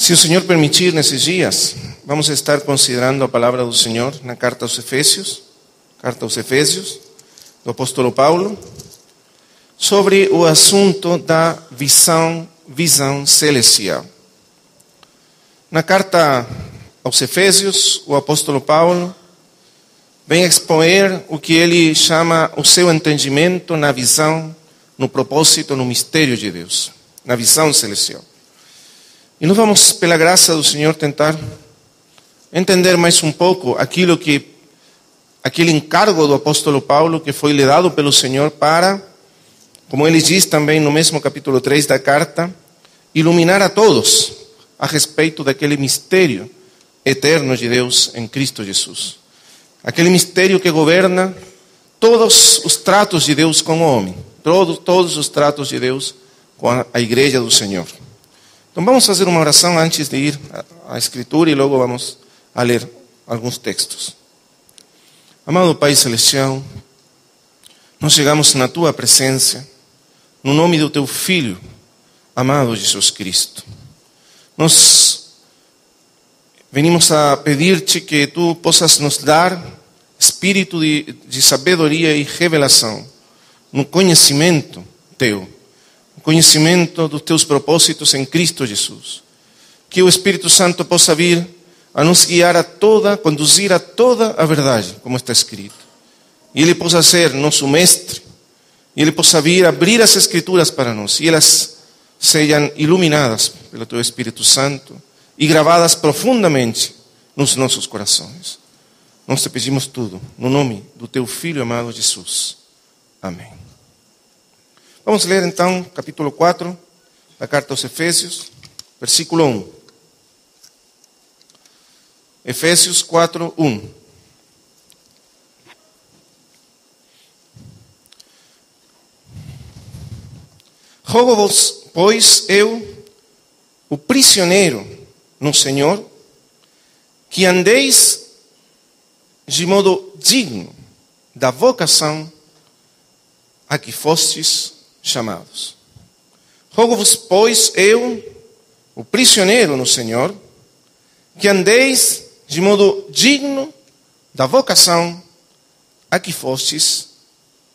Se o Senhor permitir, nesses dias, vamos estar considerando a palavra do Senhor na carta aos Efésios, do apóstolo Paulo, sobre o assunto da visão celestial. Na carta aos Efésios, o apóstolo Paulo vem expoer o que ele chama o seu entendimento na visão, no propósito, no mistério de Deus, na visão celestial. E nós vamos, pela graça do Senhor, tentar entender mais um pouco aquele encargo do apóstolo Paulo que foi lhe dado pelo Senhor para, como ele diz também no mesmo capítulo 3 da carta, iluminar a todos a respeito daquele mistério eterno de Deus em Cristo Jesus. Aquele mistério que governa todos os tratos de Deus com o homem, todos os tratos de Deus com a igreja do Senhor. Então vamos fazer uma oração antes de ir à Escritura e logo vamos a ler alguns textos. Amado Pai Celestial, nós chegamos na Tua presença, no nome do Teu Filho, amado Jesus Cristo. Nós venimos a pedir-te que Tu possas nos dar espírito de sabedoria e revelação, no conhecimento Teu, no conhecimento dos Teus propósitos em Cristo Jesus. Que o Espírito Santo possa vir a nos guiar conduzir a toda a verdade, como está escrito. E Ele possa ser nosso mestre, e Ele possa vir abrir as Escrituras para nós, e elas sejam iluminadas pelo Teu Espírito Santo e gravadas profundamente nos nossos corações. Nós te pedimos tudo, no nome do Teu Filho amado Jesus. Amém. Vamos ler então capítulo 4 da carta aos Efésios, versículo 1. Efésios 4, 1. Rogo-vos, pois, eu, o prisioneiro no Senhor, que andeis de modo digno da vocação a que fostes chamados. Rogo-vos, pois, eu, o prisioneiro no Senhor, que andeis de modo digno da vocação a que fostes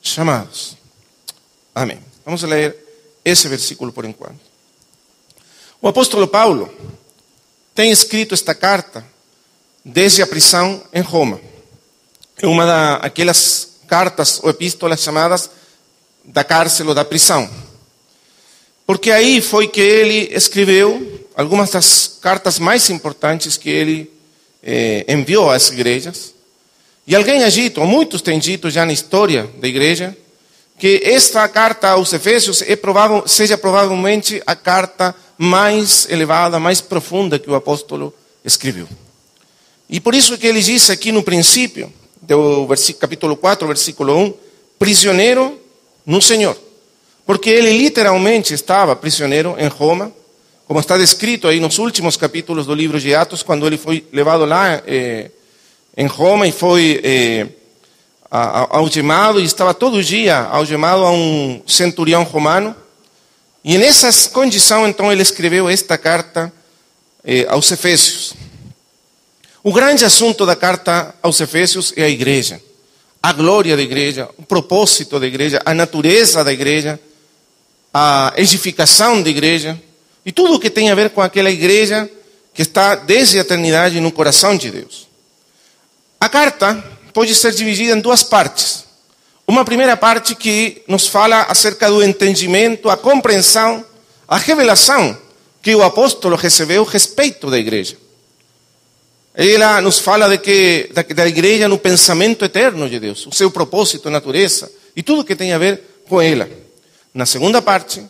chamados. Amém. Vamos ler esse versículo por enquanto. O apóstolo Paulo tem escrito esta carta desde a prisão em Roma. É uma daquelas cartas ou epístolas chamadas da cárcel ou da prisão. Porque aí foi que ele escreveu algumas das cartas mais importantes que ele enviou às igrejas. E alguém ha dito, ou muitos têm dito já na história da igreja, que esta carta aos Efésios seja provavelmente a carta mais elevada, mais profunda que o apóstolo escreveu. E por isso que ele diz aqui no princípio, do capítulo 4, versículo 1, prisioneiro no Senhor. Porque ele literalmente estava prisioneiro em Roma, como está descrito aí nos últimos capítulos do livro de Atos, quando ele foi levado lá em Roma e foi algemado, e estava todo dia algemado a um centurião romano. E nessas condições, então, ele escreveu esta carta aos Efésios. O grande assunto da carta aos Efésios é a igreja, a glória da igreja, o propósito da igreja, a natureza da igreja, a edificação da igreja, e tudo o que tem a ver com aquela igreja que está desde a eternidade no coração de Deus. A carta pode ser dividida em duas partes. Uma primeira parte que nos fala acerca do entendimento, a compreensão, a revelação que o apóstolo recebeu a respeito da igreja. Ela nos fala da igreja no pensamento eterno de Deus, o seu propósito, a natureza e tudo que tem a ver com ela. Na segunda parte,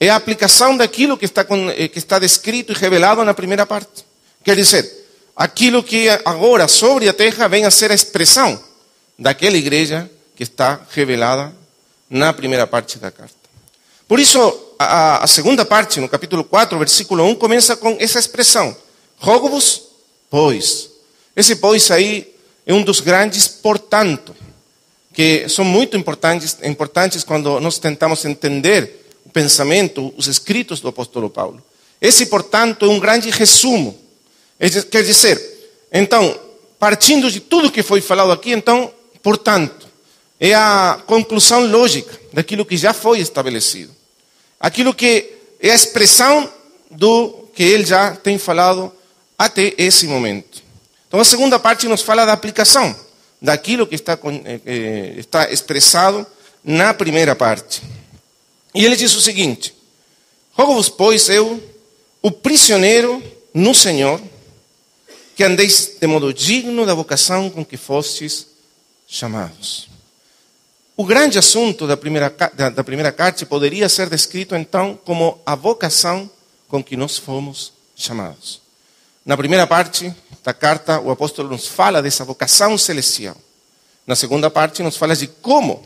é a aplicação daquilo que está descrito e revelado na primeira parte. Quer dizer, aquilo que agora sobre a terra vem a ser a expressão daquela igreja que está revelada na primeira parte da carta. Por isso, a segunda parte, no capítulo 4, versículo 1, começa com essa expressão. Rogo-vos, pois. Esse pois aí é um dos grandes portanto, que são muito importantes quando nós tentamos entender o pensamento, os escritos do apóstolo Paulo. Esse, portanto, é um grande resumo. Quer dizer, então, partindo de tudo que foi falado aqui, então, portanto, é a conclusão lógica daquilo que já foi estabelecido. Aquilo que é a expressão do que ele já tem falado até esse momento. Então, a segunda parte nos fala da aplicação daquilo que está expressado na primeira parte. E ele diz o seguinte: rogo-vos, pois, eu, o prisioneiro no Senhor, que andeis de modo digno da vocação com que fostes chamados. O grande assunto da primeira carta poderia ser descrito, então, como a vocação com que nós fomos chamados. Na primeira parte da carta, o apóstolo nos fala dessa vocação celestial. Na segunda parte, nos fala de como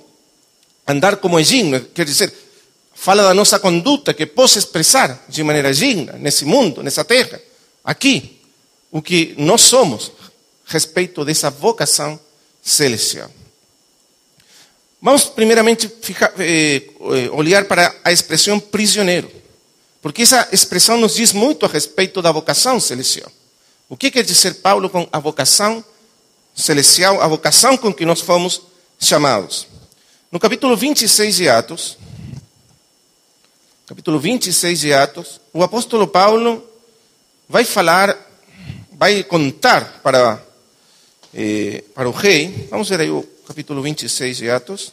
andar como é digno, quer dizer, fala da nossa conduta que possa expressar de maneira digna nesse mundo, nessa terra, aqui, o que nós somos a respeito dessa vocação celestial. Vamos primeiramente olhar para a expressão prisioneiro, porque essa expressão nos diz muito a respeito da vocação celestial. O que quer dizer Paulo com a vocação celestial, a vocação com que nós fomos chamados? No capítulo 26 de Atos, o apóstolo Paulo vai contar para o rei. Vamos ver aí o capítulo 26 de Atos.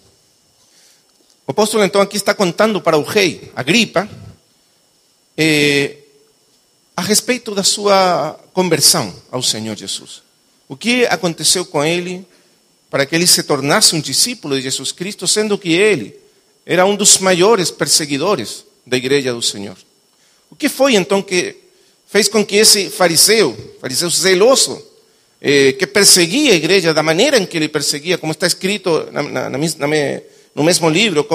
O apóstolo então aqui está contando para o rei Agripa a respeito da sua conversão ao Senhor Jesus. O que aconteceu com ele para que ele se tornasse um discípulo de Jesus Cristo, sendo que ele era um dos maiores perseguidores da igreja do Senhor. O que foi então que fez com que esse fariseu zeloso, que perseguia a igreja da maneira em que ele perseguia, como está escrito no mesmo livro,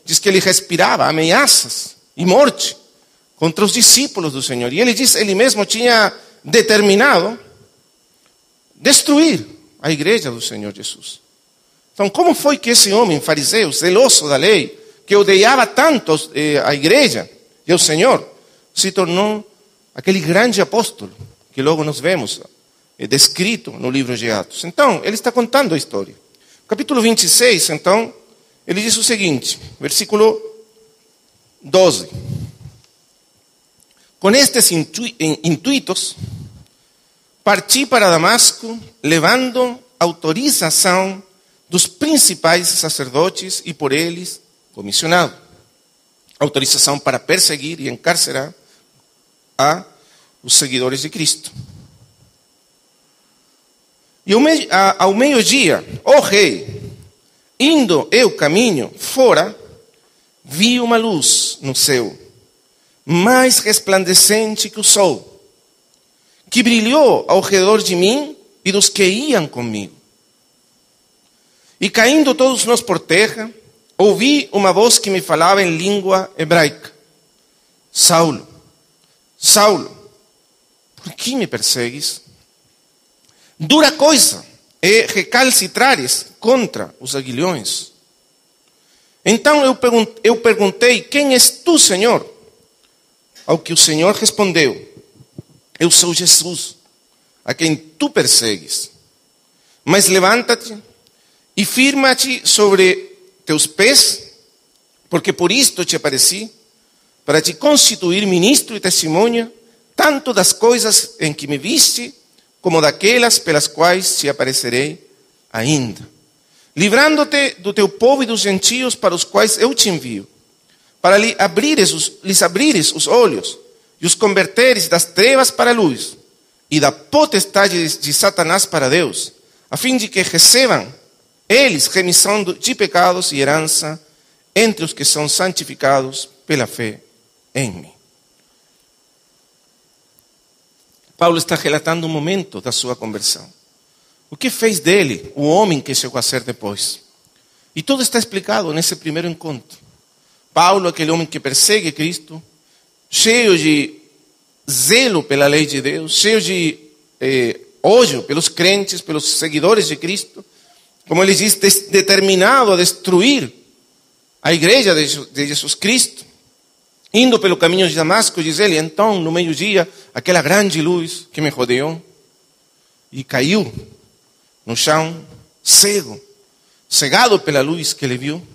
diz que ele respirava ameaças e morte contra os discípulos do Senhor. E ele mesmo tinha determinado destruir a igreja do Senhor Jesus. Então, como foi que esse homem fariseu, zeloso da lei, que odiava tanto a igreja e ao Senhor, se tornou aquele grande apóstolo que logo nós vemos descrito no livro de Atos? Então, ele está contando a história. Capítulo 26, então, ele diz o seguinte, versículo 12. Com estes intuitos, parti para Damasco, levando autorização dos principais sacerdotes e por eles comissionado. Autorização para perseguir e encarcerar os seguidores de Cristo. E ao meio-dia, ó rei, indo eu caminho fora, vi uma luz no céu, mais resplandecente que o sol, que brilhou ao redor de mim e dos que iam comigo. E caindo todos nós por terra, ouvi uma voz que me falava em língua hebraica: Saulo, Saulo, por que me persegues? Dura coisa é recalcitrares contra os aguilhões. Então eu perguntei: quem és tu, Senhor? Ao que o Senhor respondeu: eu sou Jesus, a quem tu persegues. Mas levanta-te e firma-te sobre teus pés, porque por isto te apareci, para te constituir ministro e testemunha, tanto das coisas em que me viste, como daquelas pelas quais te aparecerei ainda, livrando-te do teu povo e dos gentios para os quais eu te envio, para lhes abrires os olhos e os converteres das trevas para a luz e da potestade de Satanás para Deus, a fim de que recebam eles remissão de pecados e herança entre os que são santificados pela fé em mim. Paulo está relatando um momento da sua conversão. O que fez dele o homem que chegou a ser depois? E tudo está explicado nesse primeiro encontro. Paulo, aquele homem que persegue Cristo, cheio de zelo pela lei de Deus, cheio de ódio pelos crentes, pelos seguidores de Cristo, como ele diz, determinado a destruir a igreja de Jesus Cristo. Indo pelo caminho de Damasco, diz ele, então, no meio-dia, aquela grande luz que me rodeou e caiu no chão, cegado pela luz que ele viu.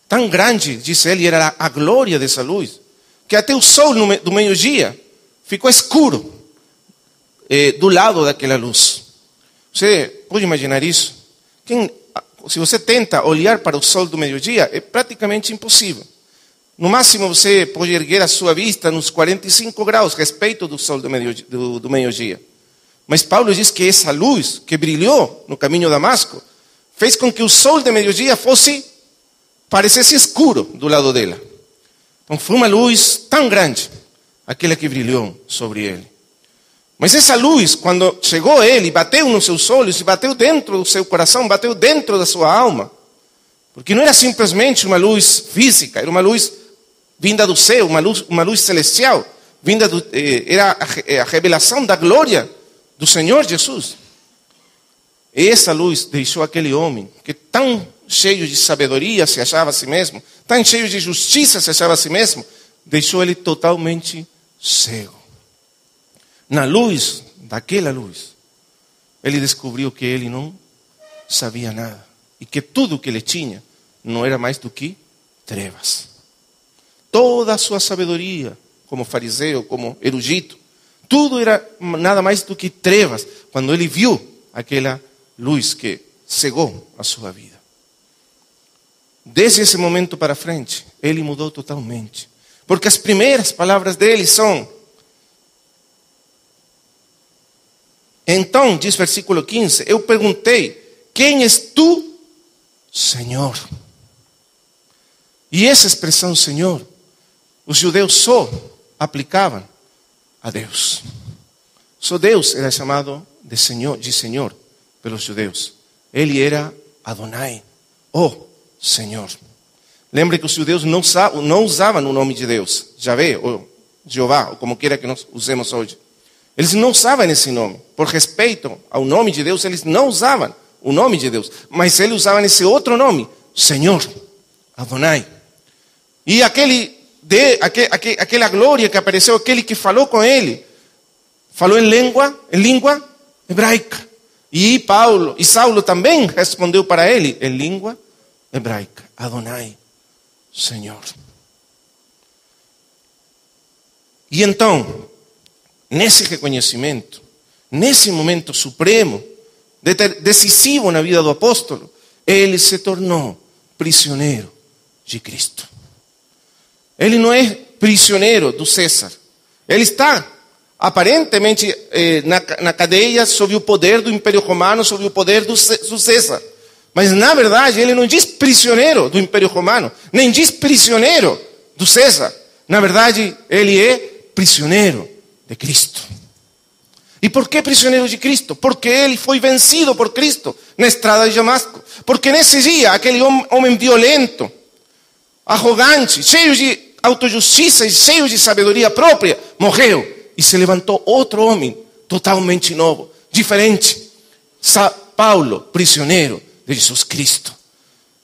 Tão grande, disse ele, era a glória dessa luz, que até o sol do meio-dia ficou escuro do lado daquela luz. Você pode imaginar isso? Se você tenta olhar para o sol do meio-dia, é praticamente impossível. No máximo você pode erguer a sua vista nos 45 graus a respeito do sol do meio-dia. Mas Paulo diz que essa luz que brilhou no caminho de Damasco fez com que o sol do meio-dia parecesse escuro do lado dela. Então foi uma luz tão grande, aquela que brilhou sobre ele. Mas essa luz, quando chegou a ele, bateu nos seus olhos, e bateu dentro do seu coração, bateu dentro da sua alma. Porque não era simplesmente uma luz física, era uma luz vinda do céu, uma luz celestial, era a revelação da glória do Senhor Jesus. E essa luz deixou aquele homem, que tão cheio de sabedoria se achava a si mesmo, tão cheio de justiça se achava a si mesmo, deixou ele totalmente cego. Na luz, daquela luz, ele descobriu que ele não sabia nada. E que tudo que ele tinha não era mais do que trevas. Toda a sua sabedoria, como fariseu, como erudito, tudo era nada mais do que trevas, quando ele viu aquela luz que cegou a sua vida. Desde esse momento para frente, ele mudou totalmente. Porque as primeiras palavras dele são: então, diz versículo 15, eu perguntei, quem és tu, Senhor? E essa expressão, Senhor, os judeus só aplicavam a Deus. Só Deus era chamado de Senhor pelos judeus. Ele era Adonai, Senhor. Lembre que os judeus não usavam o nome de Deus, Yahvé ou Jeová, ou como queira que nós usemos hoje. Eles não usavam esse nome. Por respeito ao nome de Deus, eles não usavam o nome de Deus. Mas eles usavam esse outro nome, Senhor, Adonai. E aquela glória que apareceu, aquele que falou com ele, falou em língua hebraica. E Saulo também respondeu para ele em língua hebraica, Adonai, Senhor. E então, nesse reconhecimento, nesse momento supremo, decisivo na vida do apóstolo, ele se tornou prisioneiro de Cristo. Ele não é prisioneiro do César. Ele está aparentemente na cadeia sob o poder do Império Romano, sob o poder do César. Mas na verdade ele não diz prisioneiro do Império Romano, nem diz prisioneiro do César. Na verdade ele é prisioneiro de Cristo. E por que prisioneiro de Cristo? Porque ele foi vencido por Cristo na estrada de Damasco. Porque nesse dia aquele homem violento, arrogante, cheio de autojustiça e cheio de sabedoria própria, morreu. E se levantou outro homem totalmente novo, diferente. Paulo, prisioneiro de Jesus Cristo.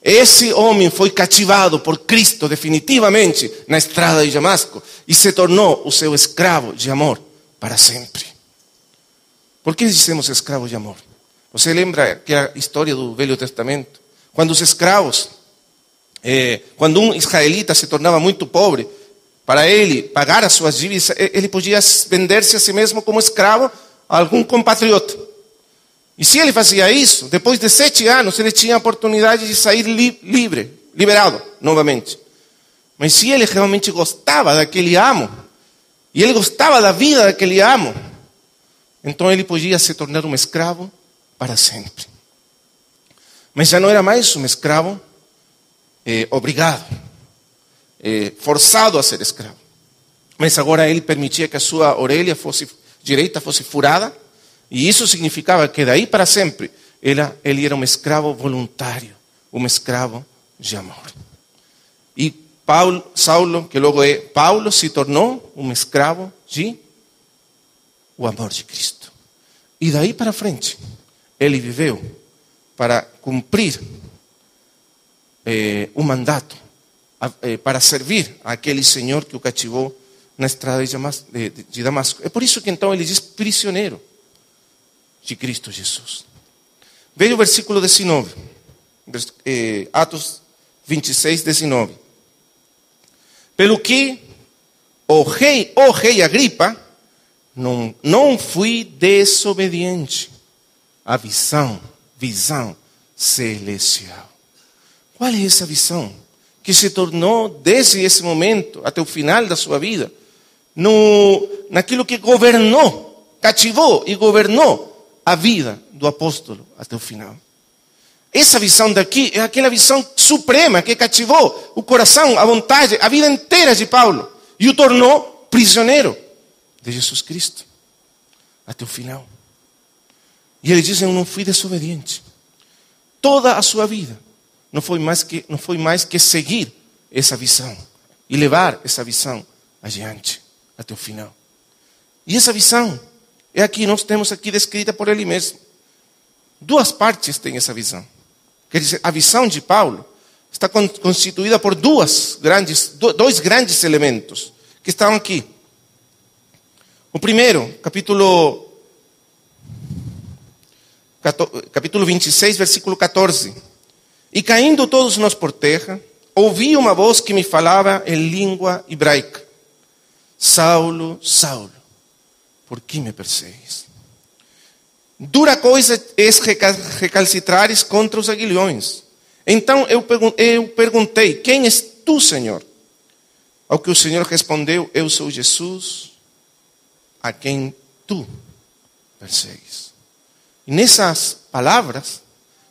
Esse homem foi cativado por Cristo definitivamente na estrada de Damasco e se tornou o seu escravo de amor para sempre. Por que dizemos escravo de amor? Você lembra que a história do Velho Testamento? Quando os escravos, quando um israelita se tornava muito pobre, para ele pagar as suas dívidas, ele podia vender-se a si mesmo como escravo a algum compatriota. E se ele fazia isso, depois de 7 anos, ele tinha a oportunidade de sair liberado novamente. Mas se ele realmente gostava daquele amo, e ele gostava da vida daquele amo, então ele podia se tornar um escravo para sempre. Mas já não era mais um escravo obrigado, forçado a ser escravo. Mas agora ele permitia que a sua orelha direita fosse furada, e isso significava que daí para sempre ele era um escravo voluntário, um escravo de amor. E Saulo, que logo é Paulo, se tornou um escravo de o amor de Cristo. E daí para frente, ele viveu para cumprir o mandato para servir àquele Senhor que o cativou na estrada de Damasco. É por isso que então ele diz prisioneiro de Cristo Jesus. Veja o versículo 19, Atos 26, 19. Pelo que o rei Agripa, não fui desobediente à visão celestial. Qual é essa visão que se tornou desde esse momento até o final da sua vida naquilo que governou, cativou e governou a vida do apóstolo até o final? Essa visão daqui é aquela visão suprema que cativou o coração, a vontade, a vida inteira de Paulo e o tornou prisioneiro de Jesus Cristo até o final. E ele diz: eu não fui desobediente. Toda a sua vida não foi mais que seguir essa visão e levar essa visão adiante até o final. E essa visão é aqui, nós temos aqui descrita por ele mesmo. Duas partes tem essa visão. Quer dizer, a visão de Paulo está constituída por dois grandes elementos que estão aqui. O primeiro, capítulo 26, versículo 14. E caindo todos nós por terra, ouvi uma voz que me falava em língua hebraica: Saulo, Saulo, por que me persegues? Dura coisa é recalcitrares contra os aguilhões. Então eu perguntei: quem és tu, Senhor? Ao que o Senhor respondeu: eu sou Jesus, a quem tu persegues. E nessas palavras,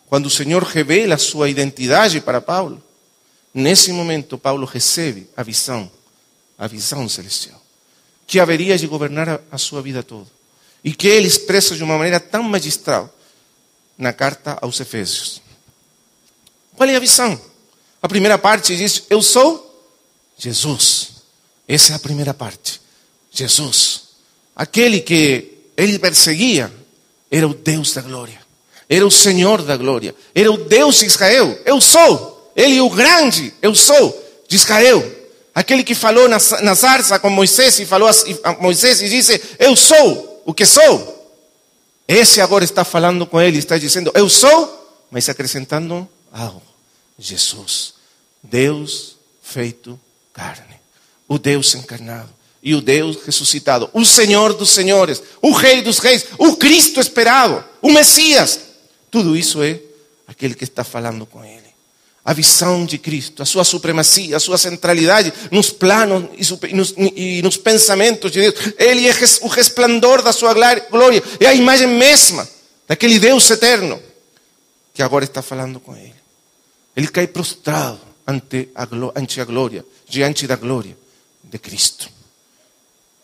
quando o Senhor revela a sua identidade para Paulo, nesse momento Paulo recebe a visão celestial, que haveria de governar a sua vida toda. E que ele expressa de uma maneira tão magistral na carta aos Efésios. Qual é a visão? A primeira parte diz: eu sou Jesus. Essa é a primeira parte. Jesus. Aquele que ele perseguia era o Deus da glória. Era o Senhor da glória. Era o Deus de Israel. Eu sou. Ele é o grande. Eu sou de Israel. Aquele que falou na zarza com Moisés e falou a Moisés e disse: eu sou o que sou. Esse agora está falando com ele, está dizendo: eu sou, mas acrescentando algo. Jesus, Deus feito carne, o Deus encarnado e o Deus ressuscitado, o Senhor dos senhores, o Rei dos reis, o Cristo esperado, o Messias. Tudo isso é aquele que está falando com ele. A visão de Cristo, a sua supremacia, a sua centralidade nos planos e nos pensamentos de Deus. Ele é o resplandor da sua glória. É a imagem mesma daquele Deus eterno que agora está falando com ele. Ele cai prostrado ante a glória, diante da glória de Cristo.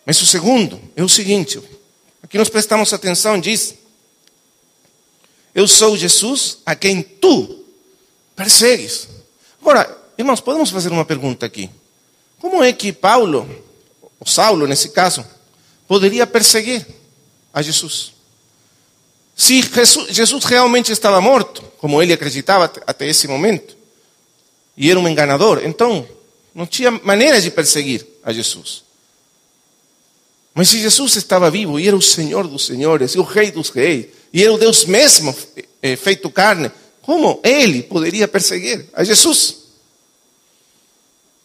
Mas o segundo é o seguinte, aqui nós prestamos atenção, diz: eu sou Jesus a quem tu persegues. Agora, irmãos, podemos fazer uma pergunta aqui. Como é que Paulo, ou Saulo nesse caso, poderia perseguir a Jesus? Se Jesus realmente estava morto, como ele acreditava até esse momento, e era um enganador, então não tinha maneira de perseguir a Jesus. Mas se Jesus estava vivo e era o Senhor dos senhores, e o Rei dos reis, e era o Deus mesmo feito carne, como ele poderia perseguir a Jesus?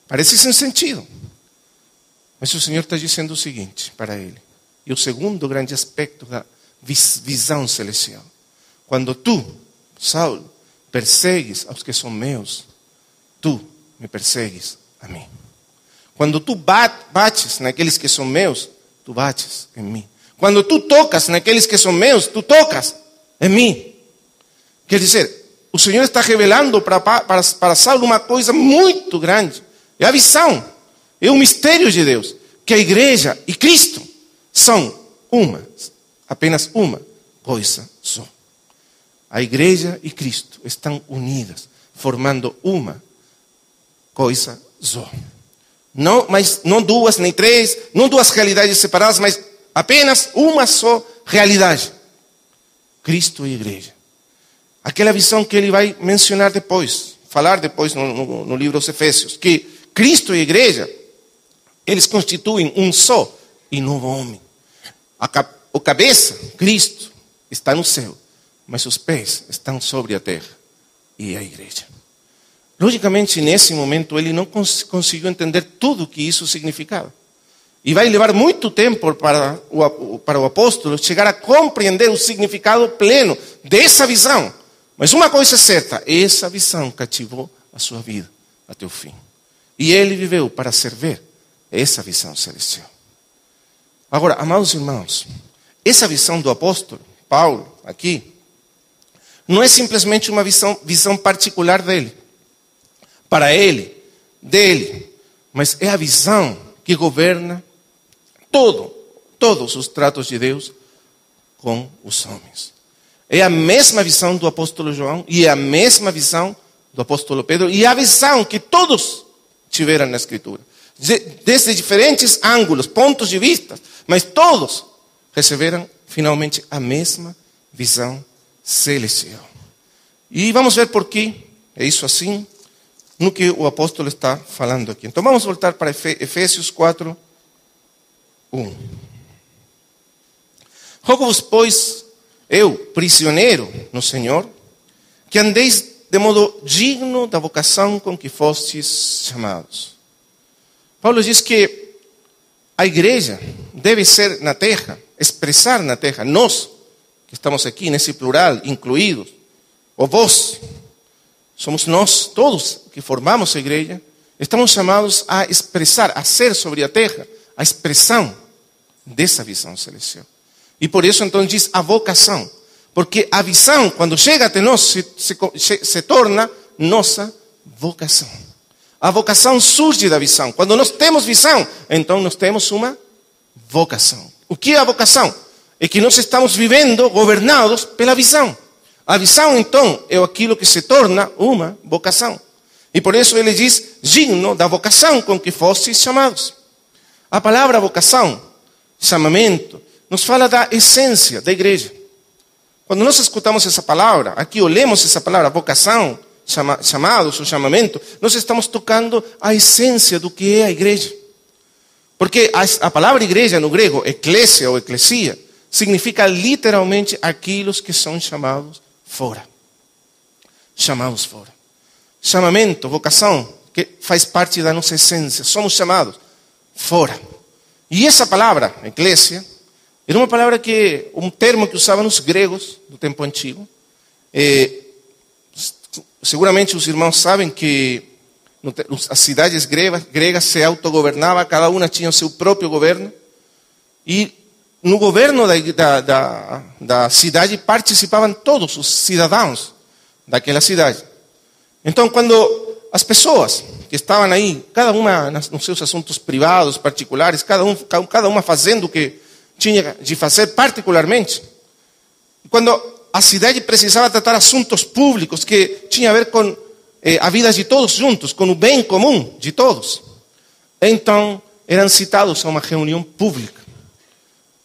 Parece sem sentido. Mas o Senhor está dizendo o seguinte para ele. E o segundo grande aspecto da visão celestial. Quando tu, Saulo, persegues aos que são meus, tu me persegues a mim. Quando tu bates naqueles que são meus, tu bates em mim. Quando tu tocas naqueles que são meus, tu tocas em mim. Quer dizer, o Senhor está revelando para Saulo uma coisa muito grande. É a visão, é o mistério de Deus. Que a igreja e Cristo são apenas uma coisa só. A igreja e Cristo estão unidas, formando uma coisa só. Não duas, nem três, não duas realidades separadas, mas apenas uma só realidade. Cristo e igreja. Aquela visão que ele vai mencionar depois, falar depois no livro dos Efésios, que Cristo e a igreja, eles constituem um só e novo homem. O cabeça, Cristo, está no céu, mas os pés estão sobre a terra, e a igreja. Logicamente, nesse momento, ele não conseguiu entender tudo o que isso significava. E vai levar muito tempo para o apóstolo chegar a compreender o significado pleno dessa visão. Mas uma coisa é certa, essa visão cativou a sua vida até o fim. E ele viveu para servir essa visão celestial. Agora, amados irmãos, essa visão do apóstolo Paulo, aqui, não é simplesmente uma visão particular dele, para ele, dele, mas é a visão que governa todos os tratos de Deus com os homens. É a mesma visão do apóstolo João e é a mesma visão do apóstolo Pedro e a visão que todos tiveram na Escritura. Desde diferentes ângulos, pontos de vista, mas todos receberam finalmente a mesma visão celestial. E vamos ver por que é isso assim, no que o apóstolo está falando aqui. Então vamos voltar para Efésios 4, 1. Rogo-vos, pois, eu, prisioneiro no Senhor, que andeis de modo digno da vocação com que fostes chamados. Paulo diz que a igreja deve ser na terra, expressar na terra, nós, que estamos aqui nesse plural, incluídos, ou vós, somos nós, todos que formamos a igreja, estamos chamados a expressar, a ser sobre a terra, a expressão dessa visão celestial. E por isso então diz a vocação, porque a visão, quando chega até nós, se torna nossa vocação. A vocação surge da visão. Quando nós temos visão, então nós temos uma vocação. O que é a vocação? É que nós estamos vivendo governados pela visão. A visão, então, é aquilo que se torna uma vocação. E por isso ele diz, digno da vocação com que fostes chamados. A palavra vocação, chamamento, nos fala da essência da igreja. Quando nós escutamos essa palavra, aqui olhamos essa palavra, vocação, chamados ou chamamento, nós estamos tocando a essência do que é a igreja. Porque a palavra igreja no grego, eclésia ou eclesia, significa literalmente aqueles que são chamados fora. Chamados fora. Chamamento, vocação, que faz parte da nossa essência. Somos chamados fora. E essa palavra, eclésia, era uma palavra um termo que usavam os gregos do tempo antigo. Seguramente os irmãos sabem que as cidades gregas se autogovernavam, cada uma tinha o seu próprio governo. E no governo da cidade participavam todos os cidadãos daquela cidade. Então, quando as pessoas que estavam aí, cada uma nos seus assuntos privados, particulares, cada uma fazendo o que tinha de fazer particularmente, quando a cidade precisava tratar assuntos públicos que tinham a ver com a vida de todos juntos, com o bem comum de todos, então eram citados a uma reunião pública,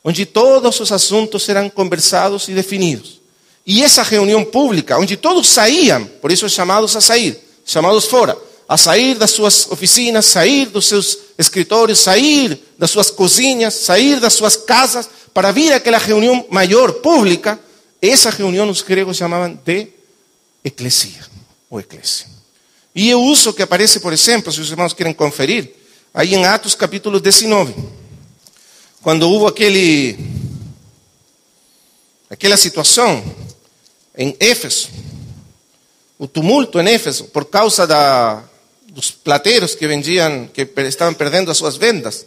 onde todos os assuntos eram conversados e definidos. E essa reunião pública, onde todos saíam, por isso chamados a sair, chamados fora, a sair das suas oficinas, sair dos seus escritórios, sair das suas cozinhas, sair das suas casas, para vir àquela reunião maior, pública. Essa reunião os gregos chamavam de eclesia, ou eclésia. E o uso que aparece, por exemplo, se os irmãos querem conferir, aí em Atos capítulo 19, quando houve aquela situação em Éfeso, o tumulto em Éfeso, por causa dos plateiros que estavam perdendo as suas vendas.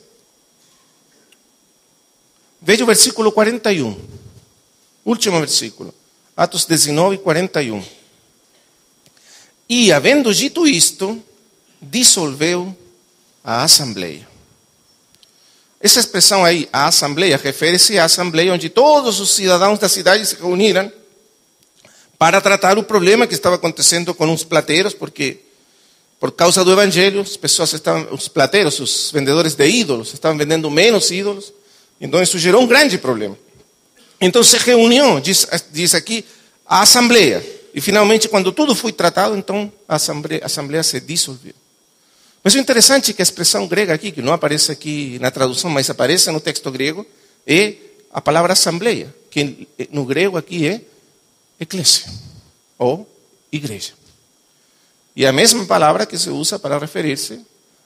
Veja o versículo 41, último versículo, Atos 19, 41. E, havendo dito isto, dissolveu a assembleia. Essa expressão aí, a assembleia, refere-se à assembleia onde todos os cidadãos da cidade se reuniram para tratar o problema que estava acontecendo com os plateiros, porque por causa do evangelho, os plateiros, os vendedores de ídolos, estavam vendendo menos ídolos, então isso gerou um grande problema. Então se reuniu, diz aqui, a assembleia, e finalmente quando tudo foi tratado, então a assembleia se dissolveu. Mas o interessante é que a expressão grega aqui, que não aparece aqui na tradução, mas aparece no texto grego, é a palavra assembleia, que no grego aqui é eclésia, ou igreja. E é a mesma palavra que se usa para referir-se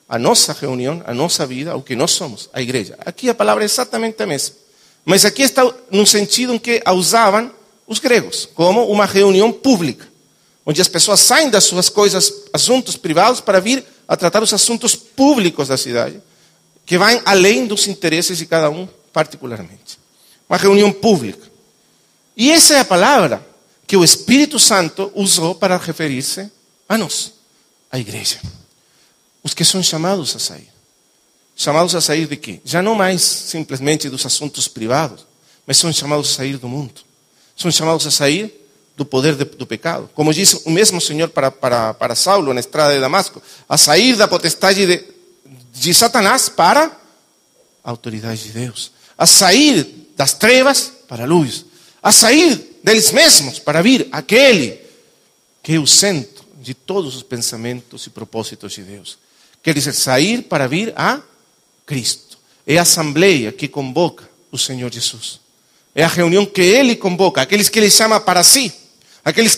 à nossa reunião, à nossa vida, ao que nós somos, a igreja. Aqui a palavra é exatamente a mesma. Mas aqui está no sentido em que a usavam os gregos, como uma reunião pública, onde as pessoas saem das suas coisas, assuntos privados, para vir a tratar os assuntos públicos da cidade, que vão além dos interesses de cada um particularmente. Uma reunião pública. E essa é a palavra que o Espírito Santo usou para referir-se a nós, a igreja. Os que são chamados a sair. Chamados a sair de quê? Já não mais simplesmente dos assuntos privados, mas são chamados a sair do mundo. São chamados a sair do poder do pecado. Como disse o mesmo Senhor para Saulo na estrada de Damasco, a sair da potestade de Satanás para a autoridade de Deus. A sair das trevas para a luz. A sair deles mesmos para vir aquele que é o centro de todos os pensamentos e propósitos de Deus. Quer dizer, sair para vir a Cristo. É a assembleia que convoca o Senhor Jesus. É a reunião que Ele convoca, aqueles que Ele chama para si, aqueles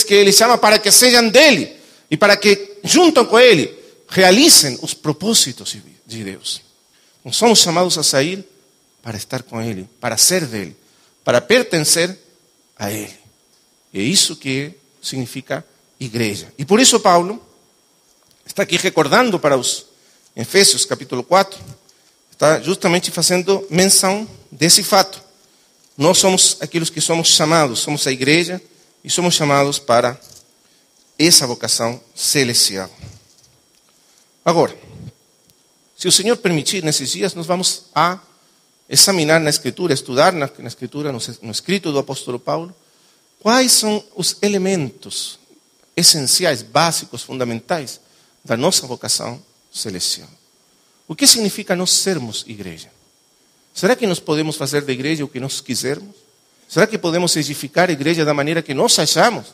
que Ele chama para que sejam dEle e para que, junto com Ele, realicem os propósitos de Deus. Nós somos chamados a sair para estar com Ele, para ser dEle, para pertencer a Ele. É isso que significa igreja. E por isso Paulo está aqui recordando para os Efésios capítulo 4, está justamente fazendo menção desse fato. Nós somos aqueles que somos chamados, somos a igreja e somos chamados para essa vocação celestial. Agora, se o Senhor permitir, nesses dias nós vamos a examinar na Escritura, estudar na Escritura, no escrito do apóstolo Paulo, quais são os elementos essenciais, básicos, fundamentais da nossa vocação celestial. O que significa nós sermos igreja? Será que nós podemos fazer da igreja o que nós quisermos? Será que podemos edificar a igreja da maneira que nós achamos?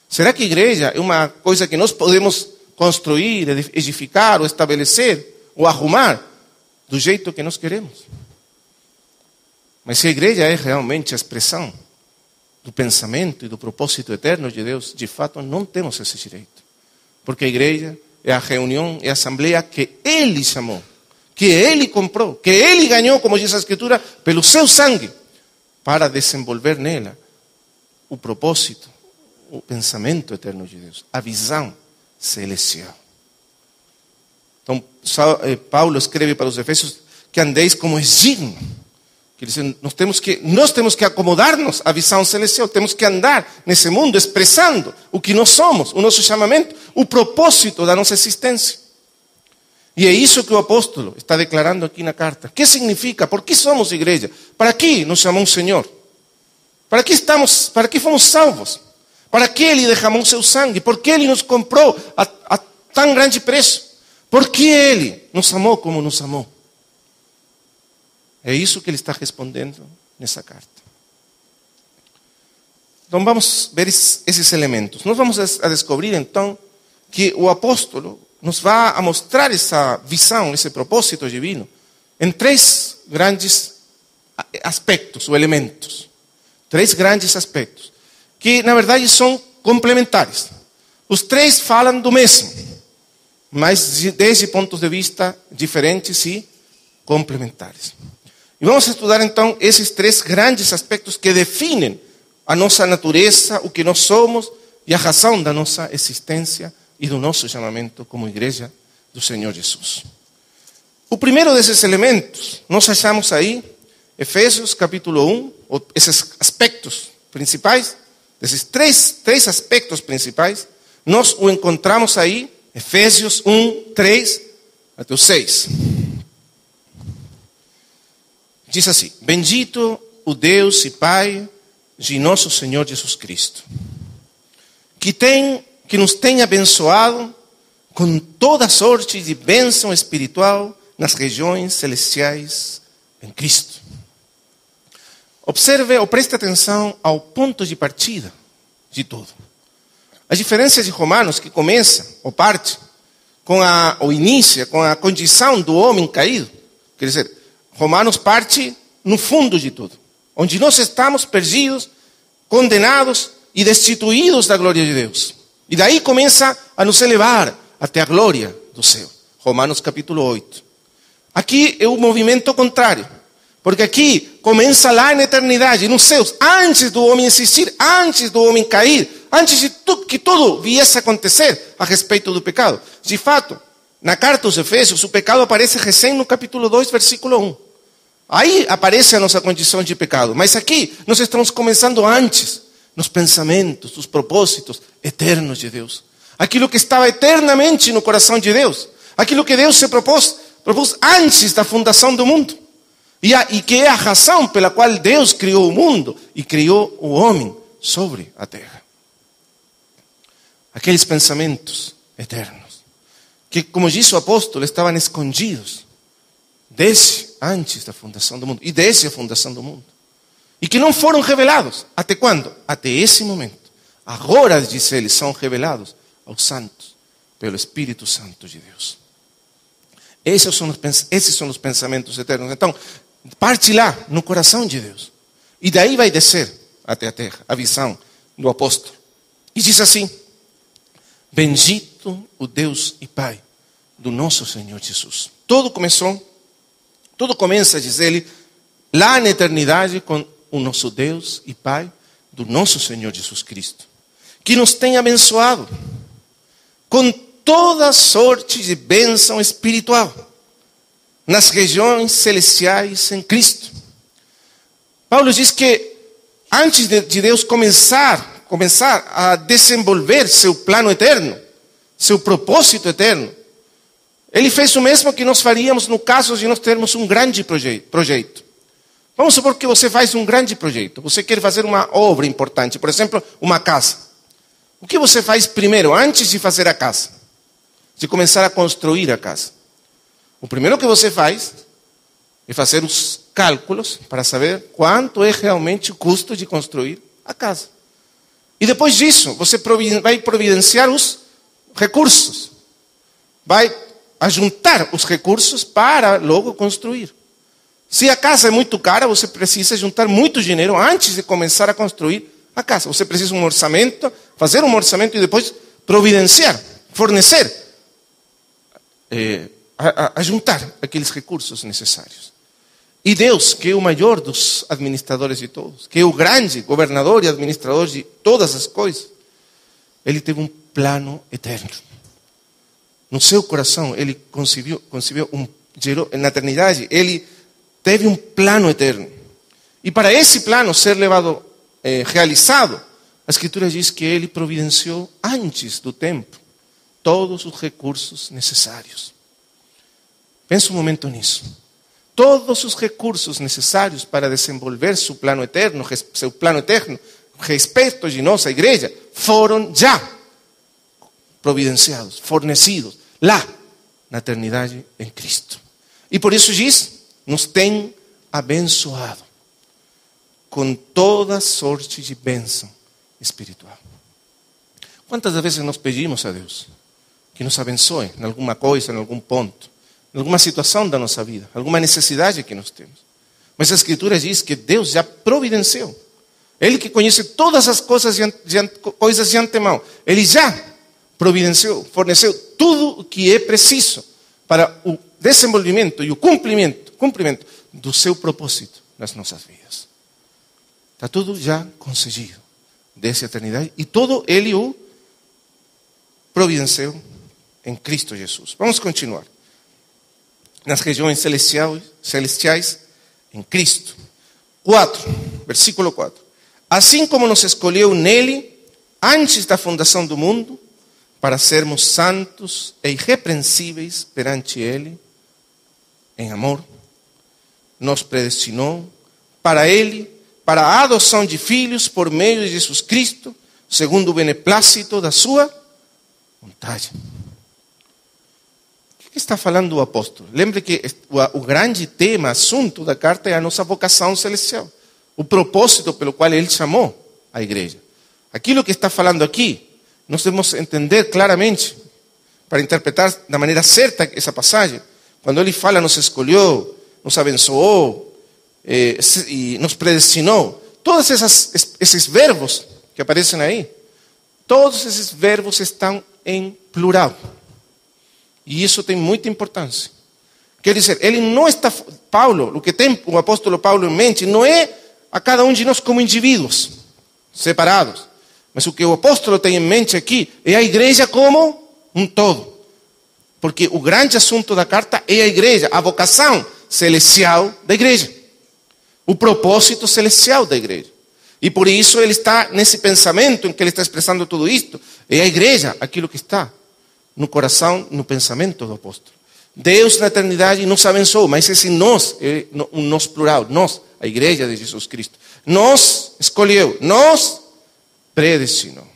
Será que a igreja é uma coisa que nós podemos construir, edificar, ou estabelecer, ou arrumar do jeito que nós queremos? Mas se a igreja é realmente a expressão do pensamento e do propósito eterno de Deus, de fato não temos esse direito. Porque a igreja é a reunião, é a assembleia que Ele chamou, que Ele comprou, que Ele ganhou, como diz a Escritura, pelo seu sangue, para desenvolver nela o propósito, o pensamento eterno de Deus, a visão celestial. Então, Paulo escreve para os Efésios que andeis como é digno. Que diz, nós temos que acomodar-nos à visão celestial, temos que andar nesse mundo expressando o que nós somos, o nosso chamamento, o propósito da nossa existência. E é isso que o apóstolo está declarando aqui na carta. O que significa? ¿Por que somos igreja? ¿Para que nos chamou o Senhor? ¿Para que estamos? ¿Para que fomos salvos? ¿Para que Ele derramou seu sangue? ¿Por que Ele nos comprou a tão grande preço? ¿Por que Ele nos amou como nos amou? É isso que ele está respondendo nessa carta. Então vamos ver esses elementos. Nós vamos a descobrir então que o apóstolo nos vai a mostrar essa visão, esse propósito divino, em três grandes aspectos ou elementos. Três grandes aspectos, que na verdade são complementares. Os três falam do mesmo, mas desde pontos de vista diferentes e complementares. E vamos estudar então esses três grandes aspectos que definem a nossa natureza, o que nós somos e a razão da nossa existência e do nosso chamamento como igreja do Senhor Jesus. O primeiro desses elementos, nós achamos aí, Efésios capítulo 1, esses aspectos principais, esses três aspectos principais, nós o encontramos aí, Efésios 1, 3 até o 6. Diz assim: bendito o Deus e Pai de nosso Senhor Jesus Cristo, que nos tem abençoado com toda sorte de bênção espiritual nas regiões celestiais em Cristo. Observe ou preste atenção ao ponto de partida de tudo. A diferença de Romanos, que começa ou parte ou inicia com a condição do homem caído. Quer dizer, Romanos parte no fundo de tudo, onde nós estamos perdidos, condenados e destituídos da glória de Deus. E daí começa a nos elevar até a glória do céu. Romanos capítulo 8. Aqui é o movimento contrário, porque aqui começa lá na eternidade, nos céus, antes do homem existir, antes do homem cair, antes de que tudo viesse a acontecer a respeito do pecado. De fato, na carta aos Efésios, o pecado aparece recém no capítulo 2, versículo 1. Aí aparece a nossa condição de pecado. Mas aqui nós estamos começando antes, nos pensamentos, nos propósitos eternos de Deus. Aquilo que estava eternamente no coração de Deus. Aquilo que Deus se propôs antes da fundação do mundo. E que é a razão pela qual Deus criou o mundo e criou o homem sobre a terra. Aqueles pensamentos eternos, que, como disse o apóstolo, estavam escondidos desde antes da fundação do mundo e desde a fundação do mundo. E que não foram revelados. Até quando? Até esse momento. Agora, diz ele, são revelados aos santos pelo Espírito Santo de Deus. Esses são os pensamentos eternos. Então, parte lá, no coração de Deus. E daí vai descer até a terra, a visão do apóstolo. E diz assim: bendito o Deus e Pai do nosso Senhor Jesus. Tudo começa, diz ele, lá na eternidade com o nosso Deus e Pai do nosso Senhor Jesus Cristo, que nos tem abençoado com toda sorte de bênção espiritual nas regiões celestiais em Cristo. Paulo diz que antes de Deus começar a desenvolver seu plano eterno, seu propósito eterno, ele fez o mesmo que nós faríamos no caso de nós termos um grande projeto. Vamos supor que você faz um grande projeto. Você quer fazer uma obra importante, por exemplo, uma casa. O que você faz primeiro, antes de fazer a casa? De começar a construir a casa. O primeiro que você faz é fazer os cálculos para saber quanto é realmente o custo de construir a casa. E depois disso, você vai providenciar os recursos. Vai ajuntar os recursos para logo construir. Se a casa é muito cara, você precisa juntar muito dinheiro antes de começar a construir a casa. Você precisa um orçamento, fazer um orçamento e depois providenciar, fornecer, ajuntar aqueles recursos necessários. E Deus, que é o maior dos administradores de todos, que é o grande governador e administrador de todas as coisas, Ele teve um plano eterno. No seu coração, Ele concebeu na eternidade, Ele teve um plano eterno. E para esse plano ser realizado, a Escritura diz que Ele providenciou antes do tempo todos os recursos necessários. Pensa um momento nisso. Todos os recursos necessários para desenvolver seu plano eterno respeito de nossa igreja, foram já providenciados, fornecidos, lá, na eternidade em Cristo. E por isso diz, nos tem abençoado com toda sorte de bênção espiritual. Quantas vezes nós pedimos a Deus que nos abençoe em alguma coisa, em algum ponto, em alguma situação da nossa vida, alguma necessidade que nós temos? Mas a Escritura diz que Deus já providenciou. Ele que conhece todas as coisas de antemão, Ele já providenciou, forneceu tudo o que é preciso para o desenvolvimento e o cumprimento do seu propósito nas nossas vidas. Está tudo já concedido dessa eternidade e todo Ele o providenciou em Cristo Jesus. Vamos continuar. Nas regiões celestiais em Cristo. 4, versículo 4. Assim como nos escolheu nele antes da fundação do mundo, para sermos santos e irrepreensíveis perante Ele, em amor, nos predestinou para Ele, para a adoção de filhos por meio de Jesus Cristo, segundo o beneplácito da sua vontade. O que está falando o apóstolo? Lembre que o grande tema, assunto da carta é a nossa vocação celestial. O propósito pelo qual Ele chamou a igreja. Aquilo que está falando aqui, nós devemos entender claramente para interpretar da maneira certa essa passagem, quando ele fala nos escolheu, nos abençoou e nos predestinou, todos esses verbos que aparecem aí, todos esses verbos estão em plural. E isso tem muita importância. Quer dizer, ele não está, Paulo, o que tem o apóstolo Paulo em mente, não é a cada um de nós como indivíduos, separados. Mas o que o apóstolo tem em mente aqui é a igreja como um todo. Porque o grande assunto da carta é a igreja, a vocação celestial da igreja. O propósito celestial da igreja. E por isso ele está nesse pensamento em que ele está expressando tudo isto. É a igreja, aquilo que está no coração, no pensamento do apóstolo. Deus na eternidade nos abençoou, mas esse nós é um nós plural. Nós, a igreja de Jesus Cristo. Nos escolheu, nos predestinou.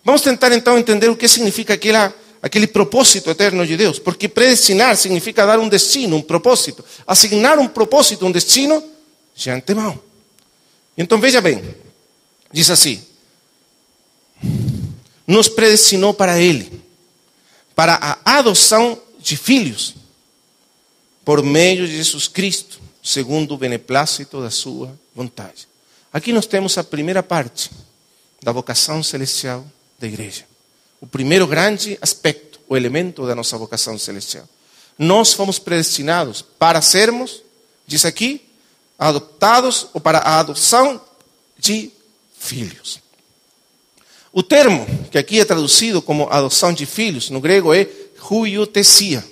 Vamos tentar então entender o que significa aquele propósito eterno de Deus. Porque predestinar significa dar um destino, um propósito. Asignar um propósito, um destino de antemão. Então veja bem, diz assim: nos predestinou para Ele, para a adoção de filhos, por meio de Jesus Cristo, segundo o beneplácito da sua vontade. Aqui nós temos a primeira parte da vocação celestial da igreja. O primeiro grande aspecto, o elemento da nossa vocação celestial. Nós fomos predestinados para sermos, diz aqui, adoptados ou para a adoção de filhos. O termo que aqui é traduzido como adoção de filhos, no grego é huiothesia.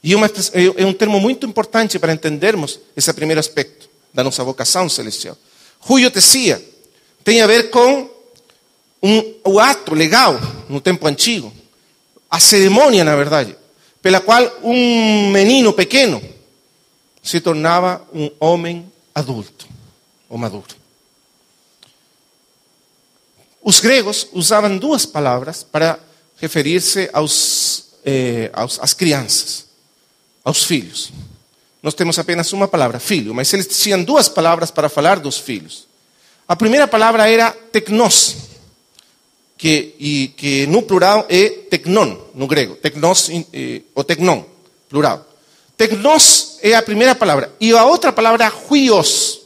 E é um termo muito importante para entendermos esse primeiro aspecto da nossa vocação celestial. Huiothesia tem a ver com o ato legal no tempo antigo, a cerimônia, na verdade, pela qual um menino pequeno se tornava um homem adulto ou maduro. Os gregos usavam duas palavras para referir-se às crianças, aos filhos. Nós temos apenas uma palavra, filho, mas eles tinham duas palavras para falar dos filhos. A primeira palavra era teknos, que no plural é teknon, no grego. Teknos ou teknon, plural. Teknos é a primeira palavra. E a outra palavra é huios.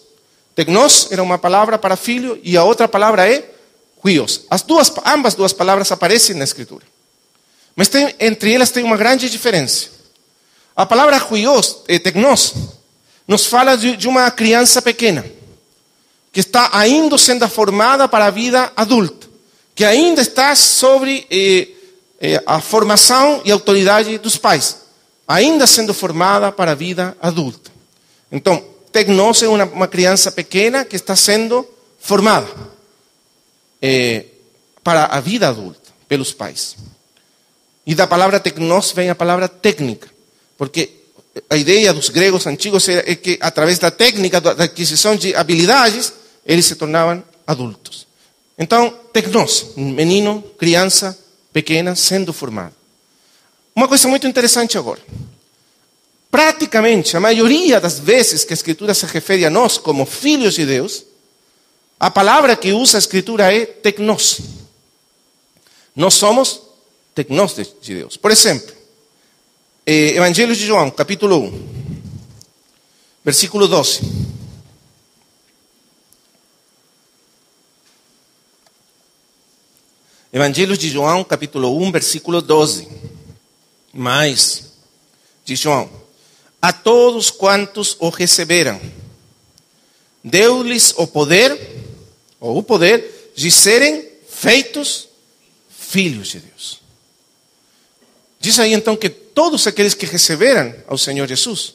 Teknos era uma palavra para filho e a outra palavra é huios. Ambas duas palavras aparecem na Escritura. Mas entre elas tem uma grande diferença. A palavra huios, teknos, nos fala de uma criança pequena, que está ainda sendo formada para a vida adulta, que ainda está sobre a formação e autoridade dos pais, ainda sendo formada para a vida adulta. Então, teknos é uma criança pequena que está sendo formada para a vida adulta pelos pais. E da palavra teknos vem a palavra técnica, porque a ideia dos gregos antigos é que através da técnica, da aquisição de habilidades, eles se tornavam adultos. Então, teknos, menino, criança pequena sendo formado. Uma coisa muito interessante agora. Praticamente, a maioria das vezes que a Escritura se refere a nós como filhos de Deus, a palavra que usa a Escritura é teknos. Nós somos teknos de Deus. Por exemplo, Evangelho de João, capítulo 1, versículo 12. Evangelho de João, capítulo 1, versículo 12. Mas, diz João, a todos quantos o receberam, deu-lhes o poder de serem feitos filhos de Deus. Diz aí então que todos aqueles que receberam ao Senhor Jesus,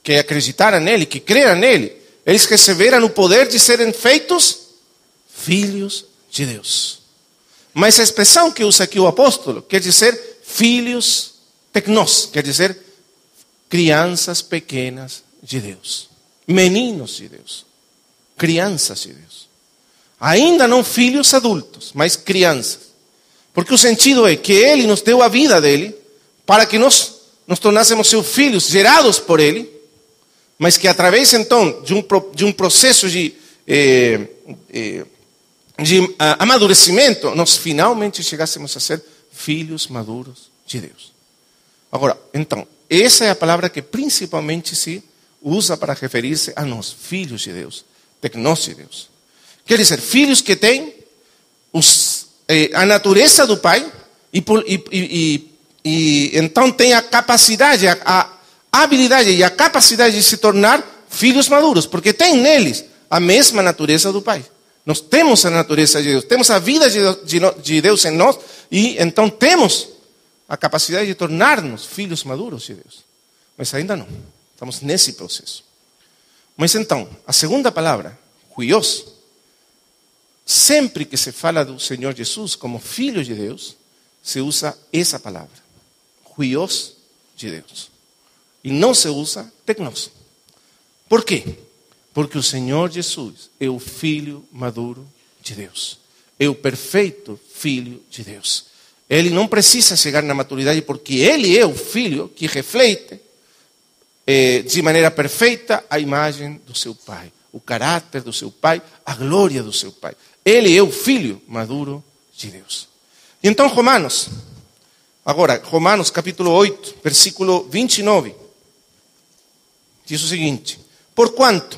que acreditaram nele, que creram nele, eles receberam o poder de serem feitos filhos de Deus. Mas a expressão que usa aqui o apóstolo quer dizer filhos teknos, quer dizer crianças pequenas de Deus, meninos de Deus, crianças de Deus. Ainda não filhos adultos, mas crianças. Porque o sentido é que Ele nos deu a vida dele para que nós nos tornássemos seus filhos, gerados por Ele, mas que através então de um processo de amadurecimento, nós finalmente chegássemos a ser filhos maduros de Deus. Agora, então, essa é a palavra que principalmente se usa para referir-se a nós, filhos de Deus, tecnós de Deus. Quer dizer, filhos que têm a natureza do Pai e então têm a capacidade, a habilidade e a capacidade de se tornar filhos maduros, porque têm neles a mesma natureza do Pai. Nós temos a natureza de Deus, temos a vida de Deus em nós e então temos a capacidade de tornar-nos filhos maduros de Deus. Mas ainda não, estamos nesse processo. Mas então, a segunda palavra, huios, sempre que se fala do Senhor Jesus como filho de Deus, se usa essa palavra, huios de Deus. E não se usa tecnós. Por quê? Porque o Senhor Jesus é o Filho maduro de Deus. É o perfeito Filho de Deus. Ele não precisa chegar na maturidade porque Ele é o Filho que reflete de maneira perfeita a imagem do seu Pai. O caráter do seu Pai, a glória do seu Pai. Ele é o Filho maduro de Deus. E então Romanos capítulo 8, versículo 29. Diz o seguinte: porquanto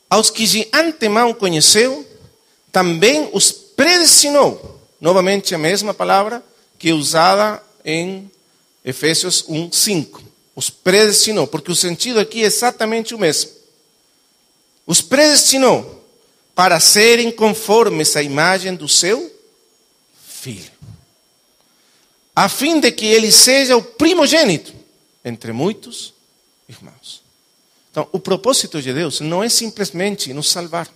aos que de antemão conheceu, também os predestinou. Novamente a mesma palavra que é usada em Efésios 1:5. Os predestinou, porque o sentido aqui é exatamente o mesmo. Os predestinou para serem conformes à imagem do seu Filho, a fim de que ele seja o primogênito entre muitos irmãos. Então, o propósito de Deus não é simplesmente nos salvar.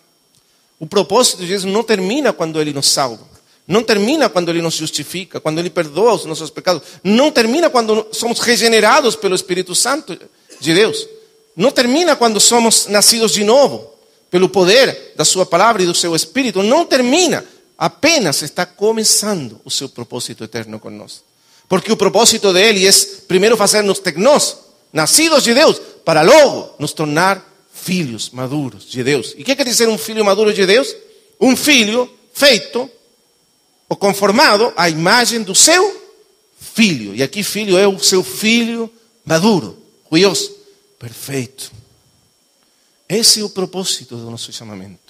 O propósito de Deus não termina quando Ele nos salva. Não termina quando Ele nos justifica, quando Ele perdoa os nossos pecados. Não termina quando somos regenerados pelo Espírito Santo de Deus. Não termina quando somos nascidos de novo, pelo poder da sua palavra e do seu Espírito. Não termina. Apenas está começando o seu propósito eterno conosco. Porque o propósito dele é primeiro fazer-nos tecnós, nascidos de Deus, para logo nos tornar filhos maduros de Deus. E o que quer dizer um filho maduro de Deus? Um filho feito ou conformado à imagem do seu Filho. E aqui filho é o seu filho maduro, huios, perfeito. Esse é o propósito do nosso chamamento.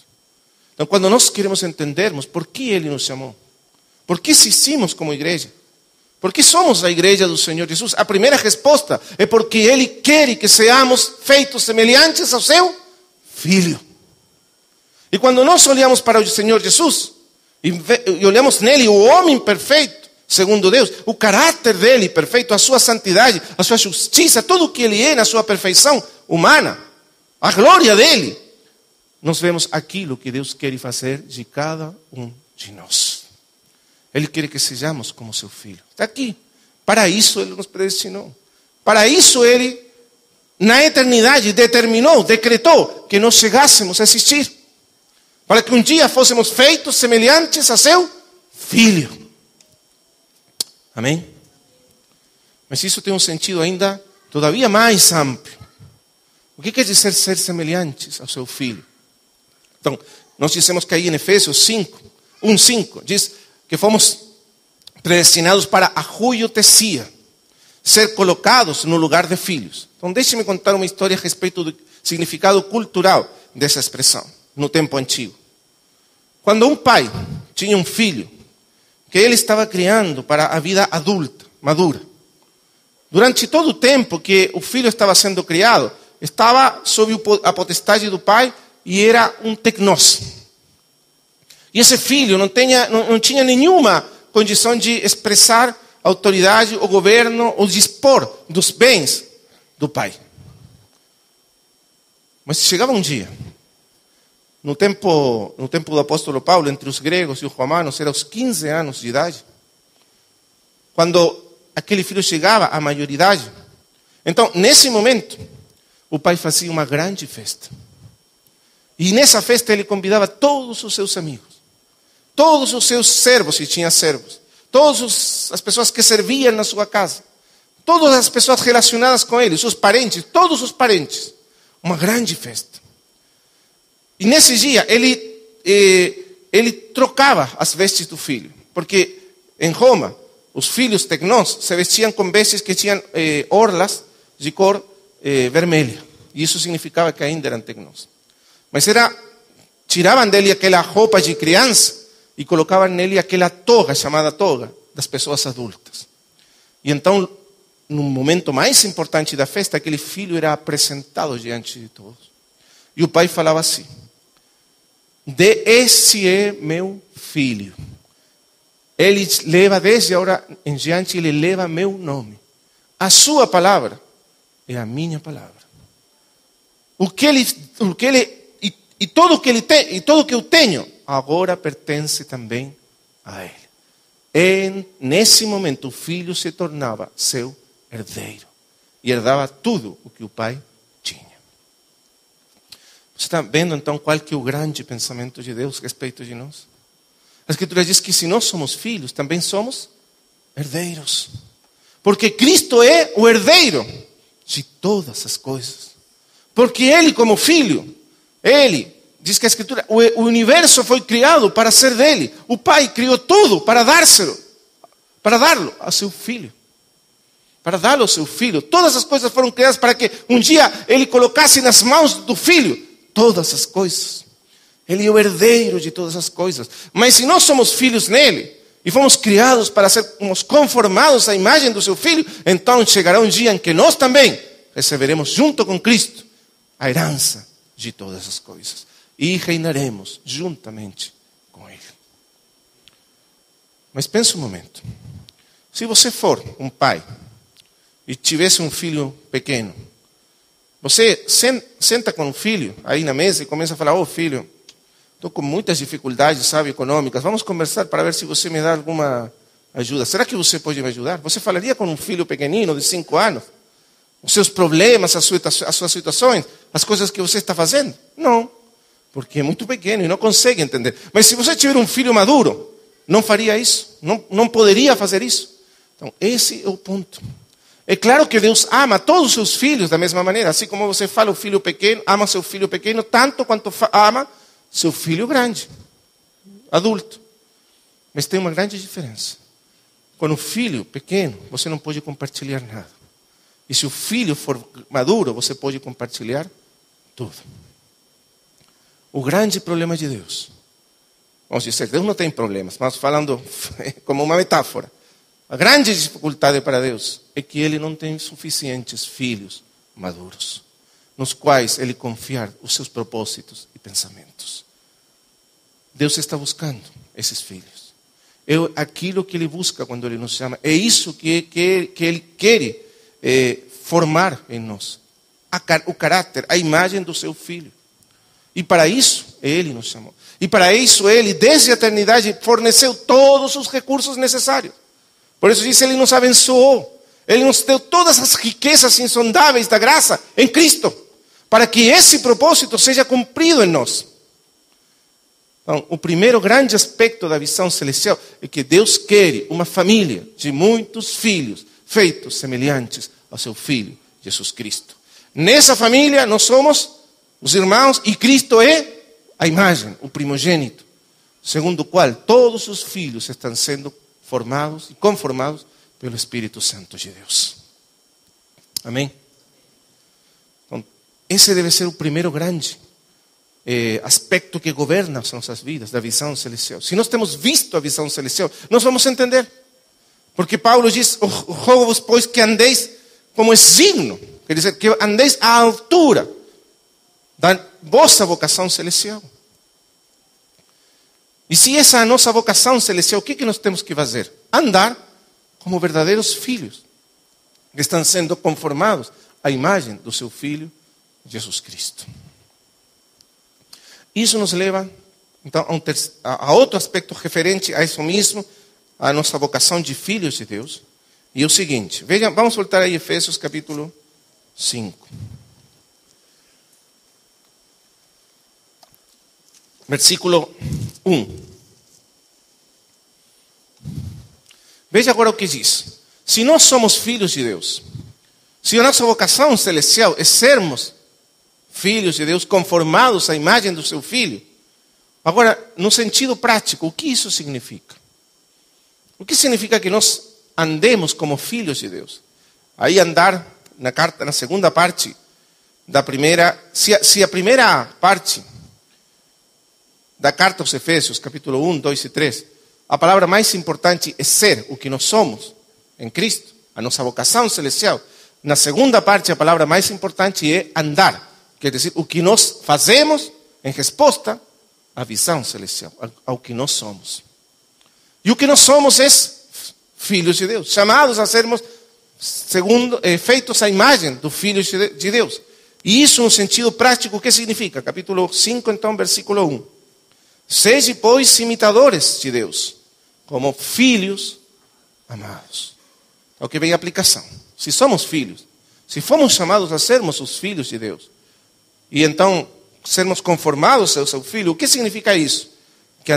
Então, quando nós queremos entendermos por que Ele nos chamou, por que existimos como igreja, por que somos a igreja do Senhor Jesus, a primeira resposta é porque Ele quer que seamos feitos semelhantes ao seu Filho. E quando nós olhamos para o Senhor Jesus e olhamos nele o homem perfeito, segundo Deus, o caráter dele perfeito, a sua santidade, a sua justiça, tudo o que ele é na sua perfeição humana, a glória dele, nós vemos aquilo que Deus quer fazer de cada um de nós. Ele quer que sejamos como seu Filho. Está aqui. Para isso Ele nos predestinou. Para isso Ele, na eternidade, determinou, decretou que nós chegássemos a existir. Para que um dia fôssemos feitos semelhantes a seu Filho. Amém? Mas isso tem um sentido ainda todavia mais amplo. O que quer dizer ser semelhantes ao seu Filho? Então, nós dissemos que aí em Efésios 1:5, diz que fomos predestinados para a huiotesia, ser colocados no lugar de filhos. Então, deixe-me contar uma história a respeito do significado cultural dessa expressão, no tempo antigo. Quando um pai tinha um filho, que ele estava criando para a vida adulta, madura, durante todo o tempo que o filho estava sendo criado, estava sob a potestade do pai e era um tecnós. E esse filho não tinha nenhuma condição de expressar autoridade ou governo ou dispor dos bens do pai. Mas chegava um dia, no tempo do apóstolo Paulo, entre os gregos e os romanos, era aos 15 anos de idade, quando aquele filho chegava à maioridade. Então, nesse momento, o pai fazia uma grande festa. E nessa festa ele convidava todos os seus amigos, todos os seus servos, se tinha servos, todas as pessoas que serviam na sua casa, todas as pessoas relacionadas com ele, seus parentes, todos os parentes. Uma grande festa. E nesse dia ele trocava as vestes do filho, porque em Roma os filhos tecnós se vestiam com vestes que tinham orlas de cor vermelha. E isso significava que ainda eram tecnós. Mas tiravam dele aquela roupa de criança e colocavam nele aquela toga, chamada toga, das pessoas adultas. E então, no momento mais importante da festa, aquele filho era apresentado diante de todos. E o pai falava assim: esse é meu filho. Ele leva, desde agora em diante, ele leva meu nome. A sua palavra é a minha palavra. Tudo o que ele tem, e tudo o que eu tenho, agora pertence também a ele. Nesse momento, o filho se tornava seu herdeiro e herdava tudo o que o pai tinha. Você está vendo então qual que é o grande pensamento de Deus a respeito de nós? A Escritura diz que se nós somos filhos, também somos herdeiros. Porque Cristo é o herdeiro de todas as coisas. Porque Ele, como filho, Ele, diz que a Escritura, o universo foi criado para ser dele. O Pai criou tudo para darlo a seu filho. Para dar ao seu filho. Todas as coisas foram criadas para que um dia Ele colocasse nas mãos do filho todas as coisas. Ele é o herdeiro de todas as coisas. Mas se nós somos filhos nele, e fomos criados para sermos conformados à imagem do seu filho, então chegará um dia em que nós também receberemos junto com Cristo a herança de todas as coisas. E reinaremos juntamente com ele. Mas pensa um momento. Se você for um pai e tivesse um filho pequeno, você senta com o filho aí na mesa e começa a falar: "Ô filho, estou com muitas dificuldades, sabe, econômicas. Vamos conversar para ver se você me dá alguma ajuda. Será que você pode me ajudar?" Você falaria com um filho pequenino de 5 anos? Os seus problemas, as suas situações, as coisas que você está fazendo? Não, porque é muito pequeno e não consegue entender. Mas se você tiver um filho maduro, não faria isso, não poderia fazer isso. Então, esse é o ponto. É claro que Deus ama todos os seus filhos da mesma maneira. Assim como você fala, o filho pequeno, ama seu filho pequeno tanto quanto ama seu filho grande, adulto. Mas tem uma grande diferença. Com o filho pequeno, você não pode compartilhar nada. E se o filho for maduro, você pode compartilhar tudo. O grande problema de Deus, vamos dizer, Deus não tem problemas, mas falando como uma metáfora. A grande dificuldade para Deus é que Ele não tem suficientes filhos maduros, nos quais Ele confiar os seus propósitos e pensamentos. Deus está buscando esses filhos. É aquilo que Ele busca quando Ele nos chama. É isso que Ele quer formar em nós. O caráter, a imagem do seu filho. E para isso Ele nos chamou. E para isso Ele, desde a eternidade, forneceu todos os recursos necessários. Por isso diz, Ele nos abençoou. Ele nos deu todas as riquezas insondáveis da graça em Cristo, para que esse propósito seja cumprido em nós. Então, o primeiro grande aspecto da visão celestial é que Deus quer uma família de muitos filhos, feitos semelhantes ao seu Filho, Jesus Cristo. Nessa família nós somos os irmãos e Cristo é a imagem, o primogênito, segundo o qual todos os filhos estão sendo formados e conformados pelo Espírito Santo de Deus. Amém? Então, esse deve ser o primeiro grande aspecto que governa as nossas vidas, da visão celestial. Se nós temos visto a visão celestial, nós vamos entender. Porque Paulo diz, rogo-vos, pois, que andeis como é digno, quer dizer, que andeis à altura da vossa vocação celestial. E se essa é a nossa vocação celestial, o que nós temos que fazer? Andar como verdadeiros filhos, que estão sendo conformados à imagem do seu Filho, Jesus Cristo. Isso nos leva, então, a outro aspecto referente a isso mesmo, a nossa vocação de filhos de Deus. E é o seguinte, vejam, vamos voltar aí a Efésios capítulo 5. Versículo 1. Veja agora o que diz. Se nós somos filhos de Deus, se a nossa vocação celestial é sermos filhos de Deus conformados à imagem do seu Filho, agora, no sentido prático, o que isso significa? O que significa que nós andemos como filhos de Deus. Aí andar, na segunda parte da primeira, se a primeira parte da carta aos Efésios, capítulo 1, 2 e 3, a palavra mais importante é ser, o que nós somos em Cristo, a nossa vocação celestial. Na segunda parte, a palavra mais importante é andar, quer dizer, o que nós fazemos em resposta à visão celestial, ao que nós somos. E o que nós somos é filhos de Deus, chamados a sermos feitos à imagem do Filho de Deus. E isso no sentido prático, o que significa? Capítulo 5, então, versículo 1. Sede, pois, imitadores de Deus, como filhos amados. É o que vem a aplicação. Se somos filhos, se fomos chamados a sermos os filhos de Deus, e então sermos conformados ao seu Filho, o que significa isso? Que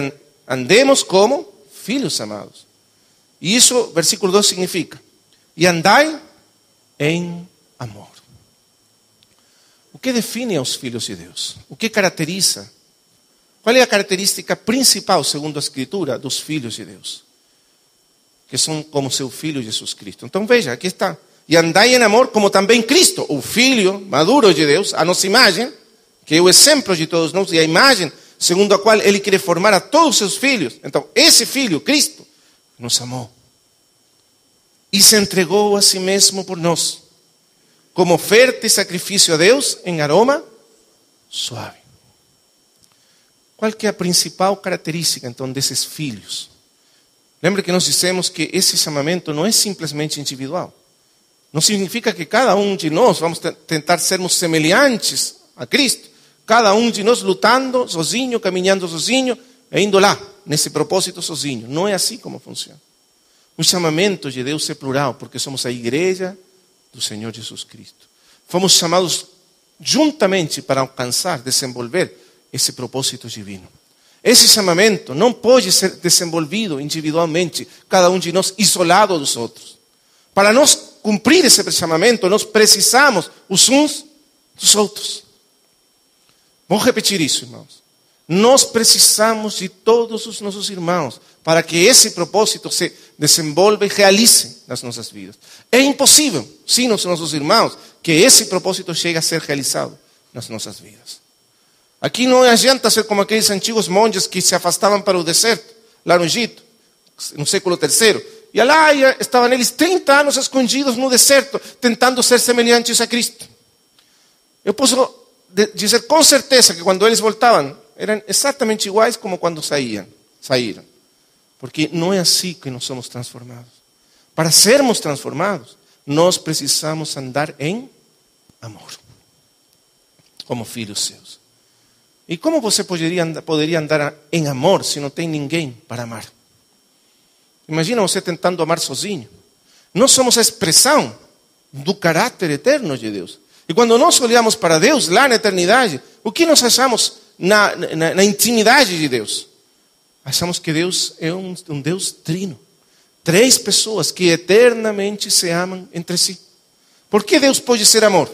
andemos como filhos amados. E isso, versículo 2 significa: e andai em amor. O que define aos filhos de Deus? O que caracteriza? Qual é a característica principal, segundo a Escritura, dos filhos de Deus? Que são como seu Filho Jesus Cristo. Então veja, aqui está. E andai em amor como também Cristo, o Filho maduro de Deus, a nossa imagem, que é o exemplo de todos nós, e a imagem segundo a qual Ele quer formar a todos os seus filhos. Então, esse Filho, Cristo, nos amou. E se entregou a si mesmo por nós, como oferta e sacrifício a Deus em aroma suave. Qual que é a principal característica, então, desses filhos? Lembra que nós dissemos que esse chamamento não é simplesmente individual. Não significa que cada um de nós vamos tentar sermos semelhantes a Cristo. Cada um de nós lutando sozinho, caminhando sozinho, e indo lá, nesse propósito sozinho. Não é assim como funciona. O chamamento de Deus é plural, porque somos a igreja do Senhor Jesus Cristo. Fomos chamados juntamente para alcançar, desenvolver esse propósito divino. Esse chamamento não pode ser desenvolvido individualmente, cada um de nós isolado dos outros. Para nós cumprir esse chamamento, nós precisamos os uns dos outros. Vou repetir isso, irmãos. Nós precisamos de todos os nossos irmãos para que esse propósito se desenvolva e realize nas nossas vidas. É impossível, sem os nossos irmãos, que esse propósito chegue a ser realizado nas nossas vidas. Aqui não adianta ser como aqueles antigos monges que se afastavam para o deserto, lá no Egito, no século III. E lá estavam eles 30 anos escondidos no deserto, tentando ser semelhantes a Cristo. Eu posso dizer com certeza que quando eles voltavam, eram exatamente iguais como quando saíram. Porque não é assim que nós somos transformados. Para sermos transformados, nós precisamos andar em amor, como filhos seus. E como você poderia andar em amor se não tem ninguém para amar? Imagina você tentando amar sozinho. Nós somos a expressão do caráter eterno de Deus. E quando nós olhamos para Deus lá na eternidade, o que nós achamos na intimidade de Deus? Achamos que Deus é um Deus trino. 3 pessoas que eternamente se amam entre si. Por que Deus pode ser amor?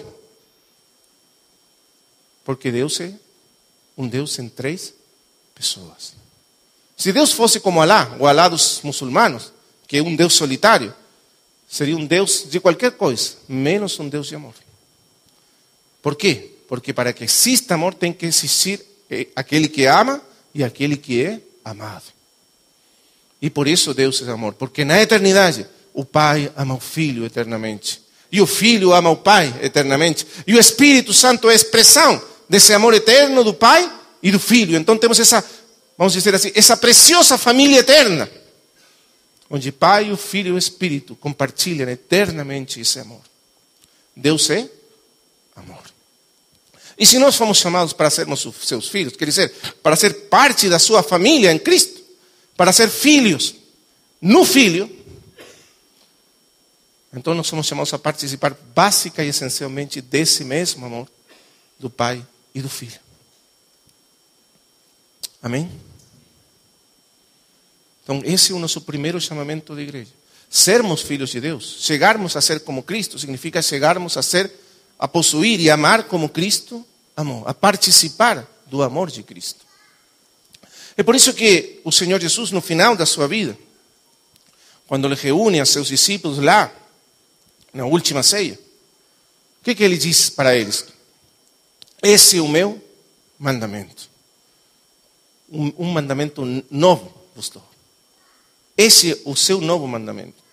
Porque Deus é um Deus em 3 pessoas. Se Deus fosse como Alá, o Alá dos muçulmanos, que é um Deus solitário, seria um Deus de qualquer coisa, menos um Deus de amor. Por quê? Porque para que exista amor tem que existir aquele que ama e aquele que é amado. E por isso Deus é amor, porque na eternidade o Pai ama o Filho eternamente, e o Filho ama o Pai eternamente, e o Espírito Santo é a expressão desse amor eterno do Pai e do Filho. Então temos essa, vamos dizer assim, essa preciosa família eterna, onde o Pai, o Filho e o Espírito compartilham eternamente esse amor. Deus é amor. E se nós fomos chamados para sermos seus filhos, quer dizer, para ser parte da sua família em Cristo, para ser filhos no Filho, então nós somos chamados a participar básica e essencialmente desse mesmo amor do Pai e do Filho. Amém? Então esse é o nosso primeiro chamamento de igreja. Sermos filhos de Deus, chegarmos a ser como Cristo, significa chegarmos a possuir e amar como Cristo amou, a participar do amor de Cristo. É por isso que o Senhor Jesus, no final da sua vida, quando ele reúne a seus discípulos lá, na última ceia, o que ele diz para eles? Esse é o meu mandamento. Um mandamento novo vos dou. Esse é o seu novo mandamento.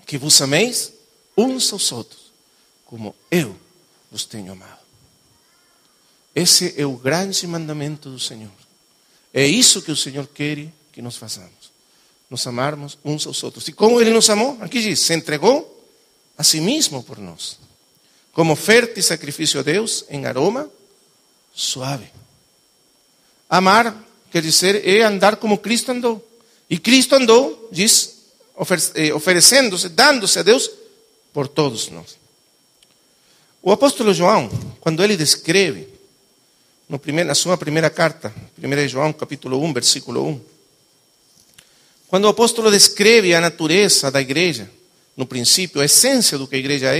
Que vos ameis uns aos outros, como eu vos tenho amado. Esse é o grande mandamento do Senhor. É isso que o Senhor quer que nós façamos. Nos amarmos uns aos outros. E como Ele nos amou? Aqui diz, se entregou a si mesmo por nós. Como oferta e sacrifício a Deus em aroma suave. Amar quer dizer é andar como Cristo andou. E Cristo andou, diz, oferecendo-se, dando-se a Deus por todos nós. O apóstolo João, quando ele descreve, na sua primeira carta, 1 João capítulo 1, versículo 1, quando o apóstolo descreve a natureza da igreja, no princípio, a essência do que a igreja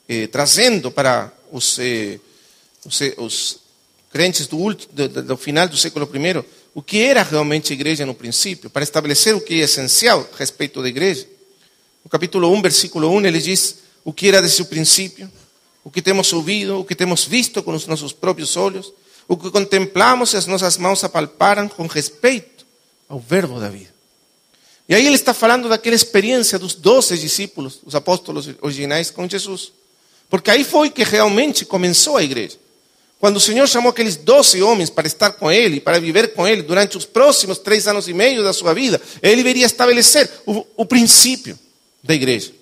é, trazendo para os crentes do final do século I, o que era realmente a igreja no princípio, para estabelecer o que é essencial a respeito da igreja. No capítulo 1, versículo 1, ele diz o que era desde o princípio, o que temos ouvido, o que temos visto com os nossos próprios olhos, o que contemplamos e as nossas mãos apalparam com respeito ao verbo da vida. E aí ele está falando daquela experiência dos 12 discípulos, os apóstolos originais com Jesus. Porque aí foi que realmente começou a igreja. Quando o Senhor chamou aqueles 12 homens para estar com Ele, para viver com Ele durante os próximos 3 anos e meio da sua vida, Ele viria estabelecer o princípio da igreja.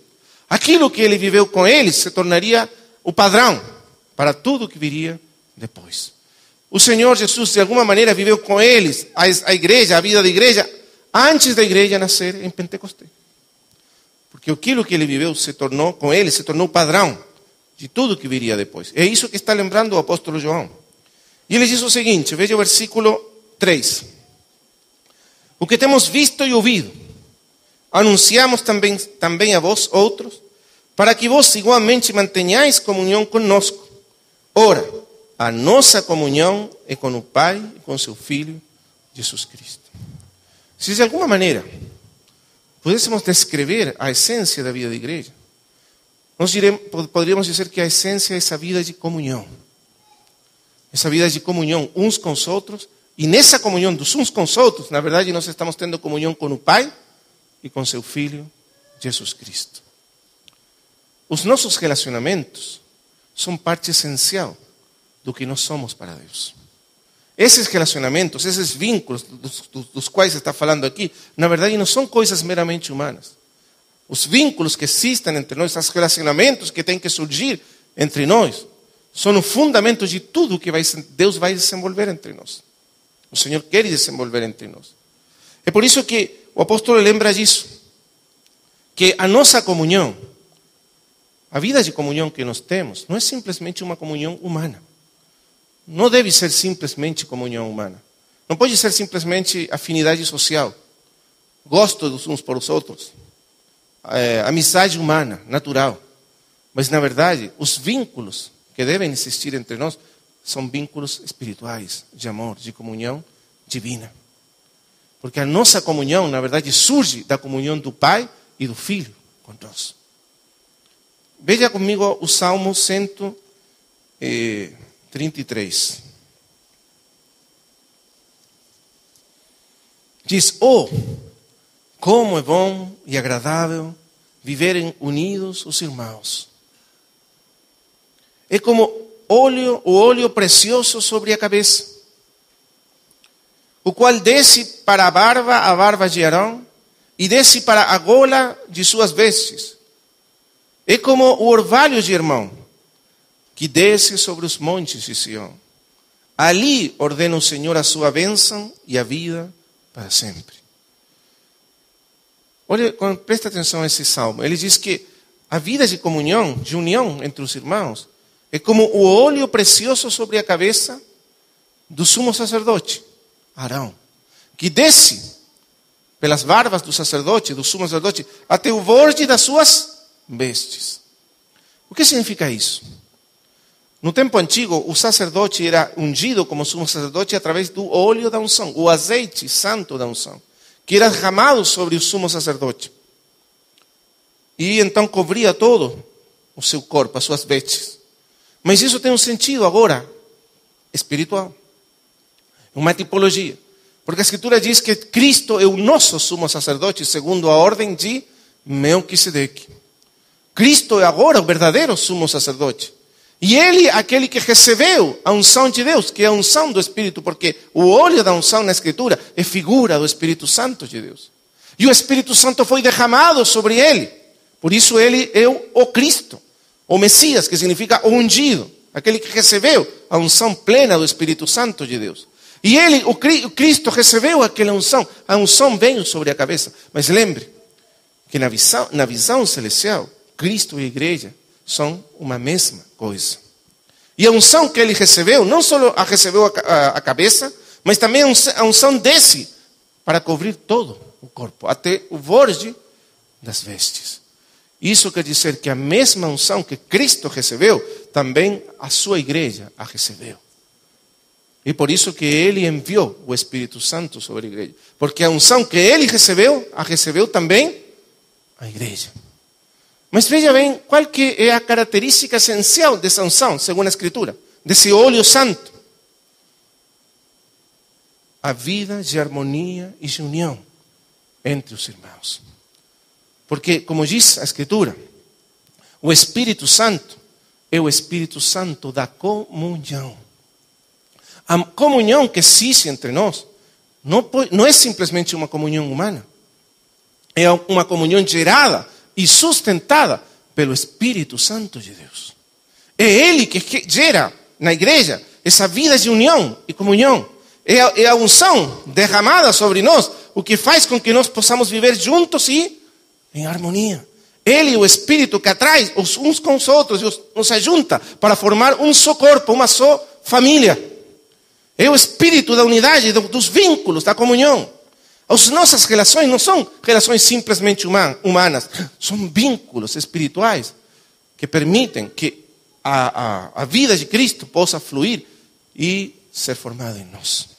Aquilo que Ele viveu com eles se tornaria o padrão para tudo que viria depois. O Senhor Jesus, de alguma maneira, viveu com eles a igreja, a vida da igreja, antes da igreja nascer em Pentecostés. Porque aquilo que Ele viveu com eles se tornou o padrão de tudo que viria depois. É isso que está lembrando o apóstolo João. E ele diz o seguinte, veja o versículo 3. O que temos visto e ouvido, anunciamos também a vós outros, para que vós igualmente mantenhais comunhão conosco. Ora, a nossa comunhão é com o Pai e com seu Filho, Jesus Cristo. Se de alguma maneira pudéssemos descrever a essência da vida da igreja, nós poderíamos dizer que a essência é essa vida de comunhão. Essa vida de comunhão uns com os outros. E nessa comunhão dos uns com os outros, na verdade, nós estamos tendo comunhão com o Pai e com seu Filho, Jesus Cristo. Os nossos relacionamentos são parte essencial do que nós somos para Deus. Esses relacionamentos, esses vínculos dos quais está falando aqui, na verdade, não são coisas meramente humanas. Os vínculos que existem entre nós, os relacionamentos que têm que surgir entre nós, são o fundamento de tudo que Deus vai desenvolver entre nós. O Senhor quer desenvolver entre nós. É por isso que o apóstolo lembra disso. Que a nossa comunhão, a vida de comunhão que nós temos, não é simplesmente uma comunhão humana. Não deve ser simplesmente comunhão humana. Não pode ser simplesmente afinidade social. Gosto dos uns por os outros. Amizade humana, natural. Mas, na verdade, os vínculos que devem existir entre nós são vínculos espirituais, de amor, de comunhão divina. Porque a nossa comunhão, na verdade, surge da comunhão do Pai e do Filho com nós. Veja comigo o Salmo 133. Diz, como é bom e agradável viverem unidos os irmãos. É como o óleo precioso sobre a cabeça, o qual desce para a barba de Arão, e desce para a gola de suas vestes. É como o orvalho de Hermão, que desce sobre os montes de Sião. Ali ordena o Senhor a sua bênção e a vida para sempre. Olha, presta atenção a esse salmo. Ele diz que a vida de comunhão, de união entre os irmãos, é como o óleo precioso sobre a cabeça do sumo sacerdote, Arão, que desce pelas barbas do sacerdote, do sumo sacerdote, até o borde das suas vestes. O que significa isso? No tempo antigo, o sacerdote era ungido como sumo sacerdote através do óleo da unção, o azeite santo da unção, que era derramado sobre o sumo sacerdote. E então cobria todo o seu corpo, as suas vestes. Mas isso tem um sentido agora espiritual, uma tipologia. Porque a Escritura diz que Cristo é o nosso sumo sacerdote, segundo a ordem de Melquisedeque. Cristo é agora o verdadeiro sumo sacerdote. E ele, aquele que recebeu a unção de Deus, que é a unção do Espírito, porque o óleo da unção na Escritura é figura do Espírito Santo de Deus. E o Espírito Santo foi derramado sobre ele. Por isso ele é o Cristo, o Messias, que significa o ungido, aquele que recebeu a unção plena do Espírito Santo de Deus. E ele, o Cristo, recebeu aquela unção. A unção veio sobre a cabeça. Mas lembre que na visão celestial, Cristo e a igreja são uma mesma coisa. E a unção que ele recebeu, não só a recebeu a cabeça, mas também a unção desce para cobrir todo o corpo, até o borde das vestes. Isso quer dizer que a mesma unção que Cristo recebeu, também a sua igreja a recebeu. E por isso que ele enviou o Espírito Santo sobre a igreja. Porque a unção que ele recebeu, a recebeu também a igreja. Mas veja bem, qual que é a característica essencial dessa unção, segundo a Escritura, desse óleo santo? A vida de harmonia e de união entre os irmãos. Porque, como diz a Escritura, o Espírito Santo é o Espírito Santo da comunhão. A comunhão que existe entre nós não é simplesmente uma comunhão humana. É uma comunhão gerada e sustentada pelo Espírito Santo de Deus. É Ele que gera na igreja essa vida de união e comunhão. É a unção derramada sobre nós, o que faz com que nós possamos viver juntos e em harmonia. Ele é o Espírito que atrai uns com os outros, nos ajunta para formar um só corpo, uma só família. É o espírito da unidade, dos vínculos, da comunhão. As nossas relações não são relações simplesmente humanas, são vínculos espirituais que permitem que a vida de Cristo possa fluir e ser formada em nós.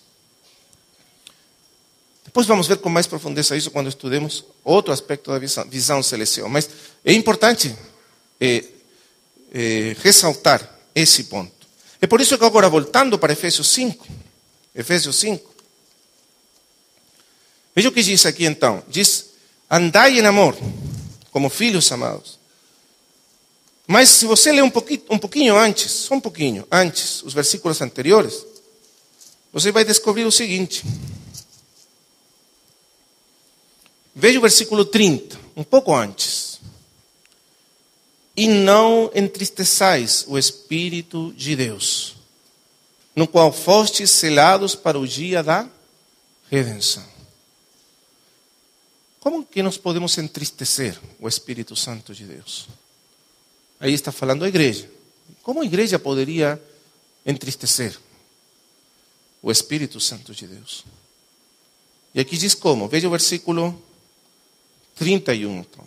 Depois vamos ver com mais profundeza isso quando estudemos outro aspecto da visão celestial. Mas é importante ressaltar esse ponto. É por isso que agora, voltando para Efésios 5, veja o que diz aqui então. Diz, andai em amor, como filhos amados. Mas se você ler um pouquinho antes, só um pouquinho antes, os versículos anteriores, você vai descobrir o seguinte. Veja o versículo 30, um pouco antes. E não entristeçais o Espírito de Deus, no qual fostes selados para o dia da redenção. Como que nós podemos entristecer o Espírito Santo de Deus? Aí está falando a igreja. Como a igreja poderia entristecer o Espírito Santo de Deus? E aqui diz como, veja o versículo 31. Então.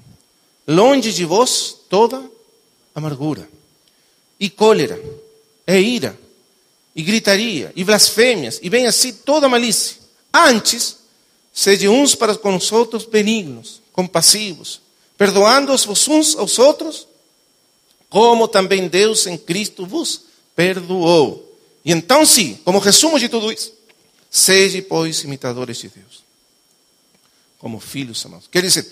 Longe de vós toda amargura, e cólera, e ira, e gritaria, e blasfêmias, e bem assim toda malícia. Antes, sede uns para com os outros benignos, compassivos, perdoando-vos uns aos outros, como também Deus em Cristo vos perdoou. E então sim, como resumo de tudo isso, sede, pois, imitadores de Deus, como filhos amados. Quer dizer,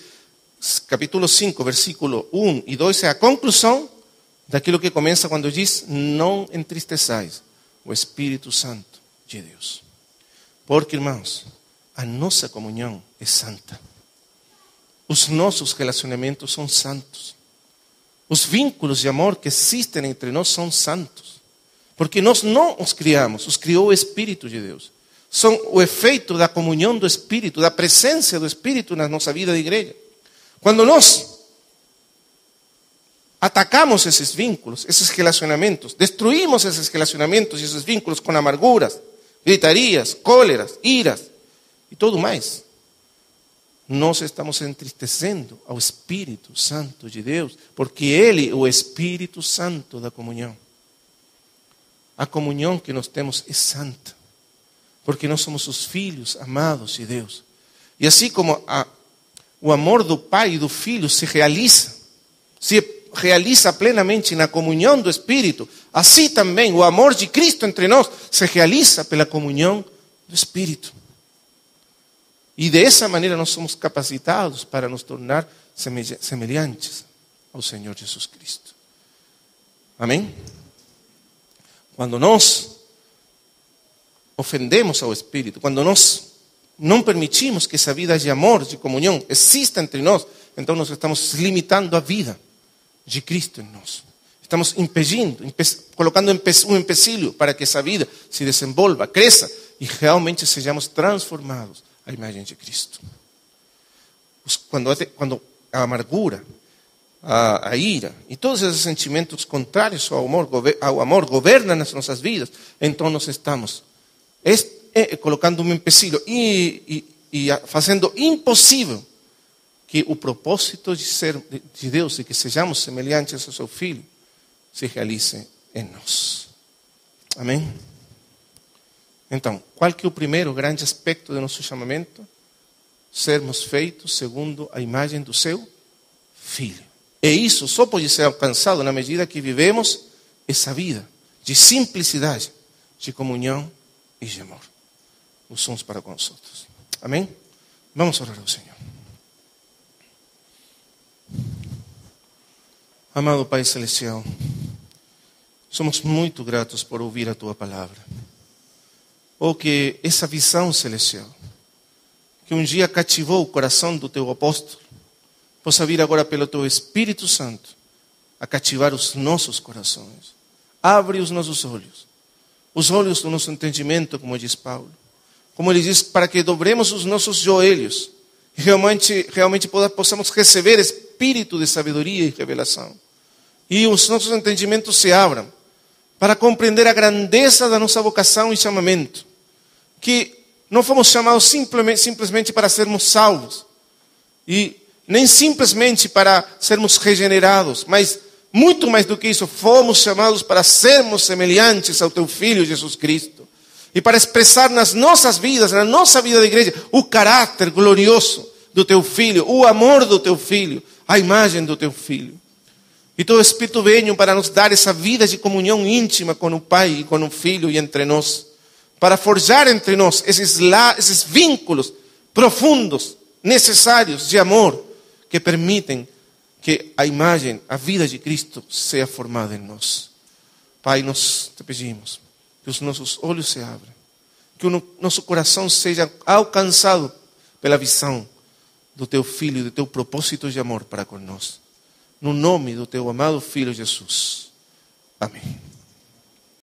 capítulo 5, versículo 1 e 2 é a conclusão daquilo que começa quando diz, não entristeçais o Espírito Santo de Deus. Porque, irmãos, a nossa comunhão é santa. Os nossos relacionamentos são santos. Os vínculos de amor que existem entre nós são santos. Porque nós não os criamos, os criou o Espírito de Deus. São o efeito da comunhão do Espírito, da presença do Espírito na nossa vida de igreja. Quando nós atacamos esses vínculos, esses relacionamentos, destruímos esses relacionamentos e esses vínculos com amarguras, gritarias, cóleras, iras e tudo mais, nós estamos entristecendo ao Espírito Santo de Deus, porque Ele é o Espírito Santo da comunhão. A comunhão que nós temos é santa, porque nós somos os filhos amados de Deus. E assim como o amor do Pai e do Filho se realiza plenamente na comunhão do Espírito, assim também o amor de Cristo entre nós se realiza pela comunhão do Espírito. E dessa maneira nós somos capacitados para nos tornar semelhantes ao Senhor Jesus Cristo. Amém? Quando nós ofendemos ao Espírito, quando nós não permitimos que essa vida de amor, de comunhão, exista entre nós, então nós estamos limitando a vida de Cristo em nós. Estamos impedindo, colocando um empecilho para que essa vida se desenvolva, cresça e realmente sejamos transformados à imagem de Cristo. Quando a amargura, a ira e todos esses sentimentos contrários ao amor governam nas nossas vidas, então nós estamos colocando um empecilho e fazendo impossível que o propósito de Deus e que sejamos semelhantes ao seu Filho se realize em nós. Amém? Então, qual que é o primeiro grande aspecto do nosso chamamento? Sermos feitos segundo a imagem do seu Filho. E isso só pode ser alcançado na medida que vivemos essa vida de simplicidade, de comunhão e de amor, os uns para com os outros. Amém? Vamos orar ao Senhor. Amado Pai Celestial, somos muito gratos por ouvir a Tua palavra. Oh, que essa visão celestial, que um dia cativou o coração do Teu apóstolo, possa vir agora pelo Teu Espírito Santo a cativar os nossos corações. Abre os nossos olhos do nosso entendimento, como diz Paulo. Como ele diz, para que dobremos os nossos joelhos e realmente possamos receber espírito de sabedoria e revelação. E os nossos entendimentos se abram para compreender a grandeza da nossa vocação e chamamento. Que não fomos chamados simplesmente para sermos salvos. E nem simplesmente para sermos regenerados, mas muito mais do que isso, fomos chamados para sermos semelhantes ao Teu Filho Jesus Cristo. E para expressar nas nossas vidas, na nossa vida de igreja, o caráter glorioso do Teu Filho, o amor do Teu Filho, a imagem do Teu Filho. E Teu Espírito venha para nos dar essa vida de comunhão íntima com o Pai e com o Filho e entre nós. Para forjar entre nós esses vínculos profundos, necessários de amor, que permitem que a imagem, a vida de Cristo seja formada em nós. Pai, nós te pedimos que os nossos olhos se abram, que o nosso coração seja alcançado pela visão do Teu Filho e do Teu propósito de amor para conosco. No nome do Teu amado Filho Jesus. Amém.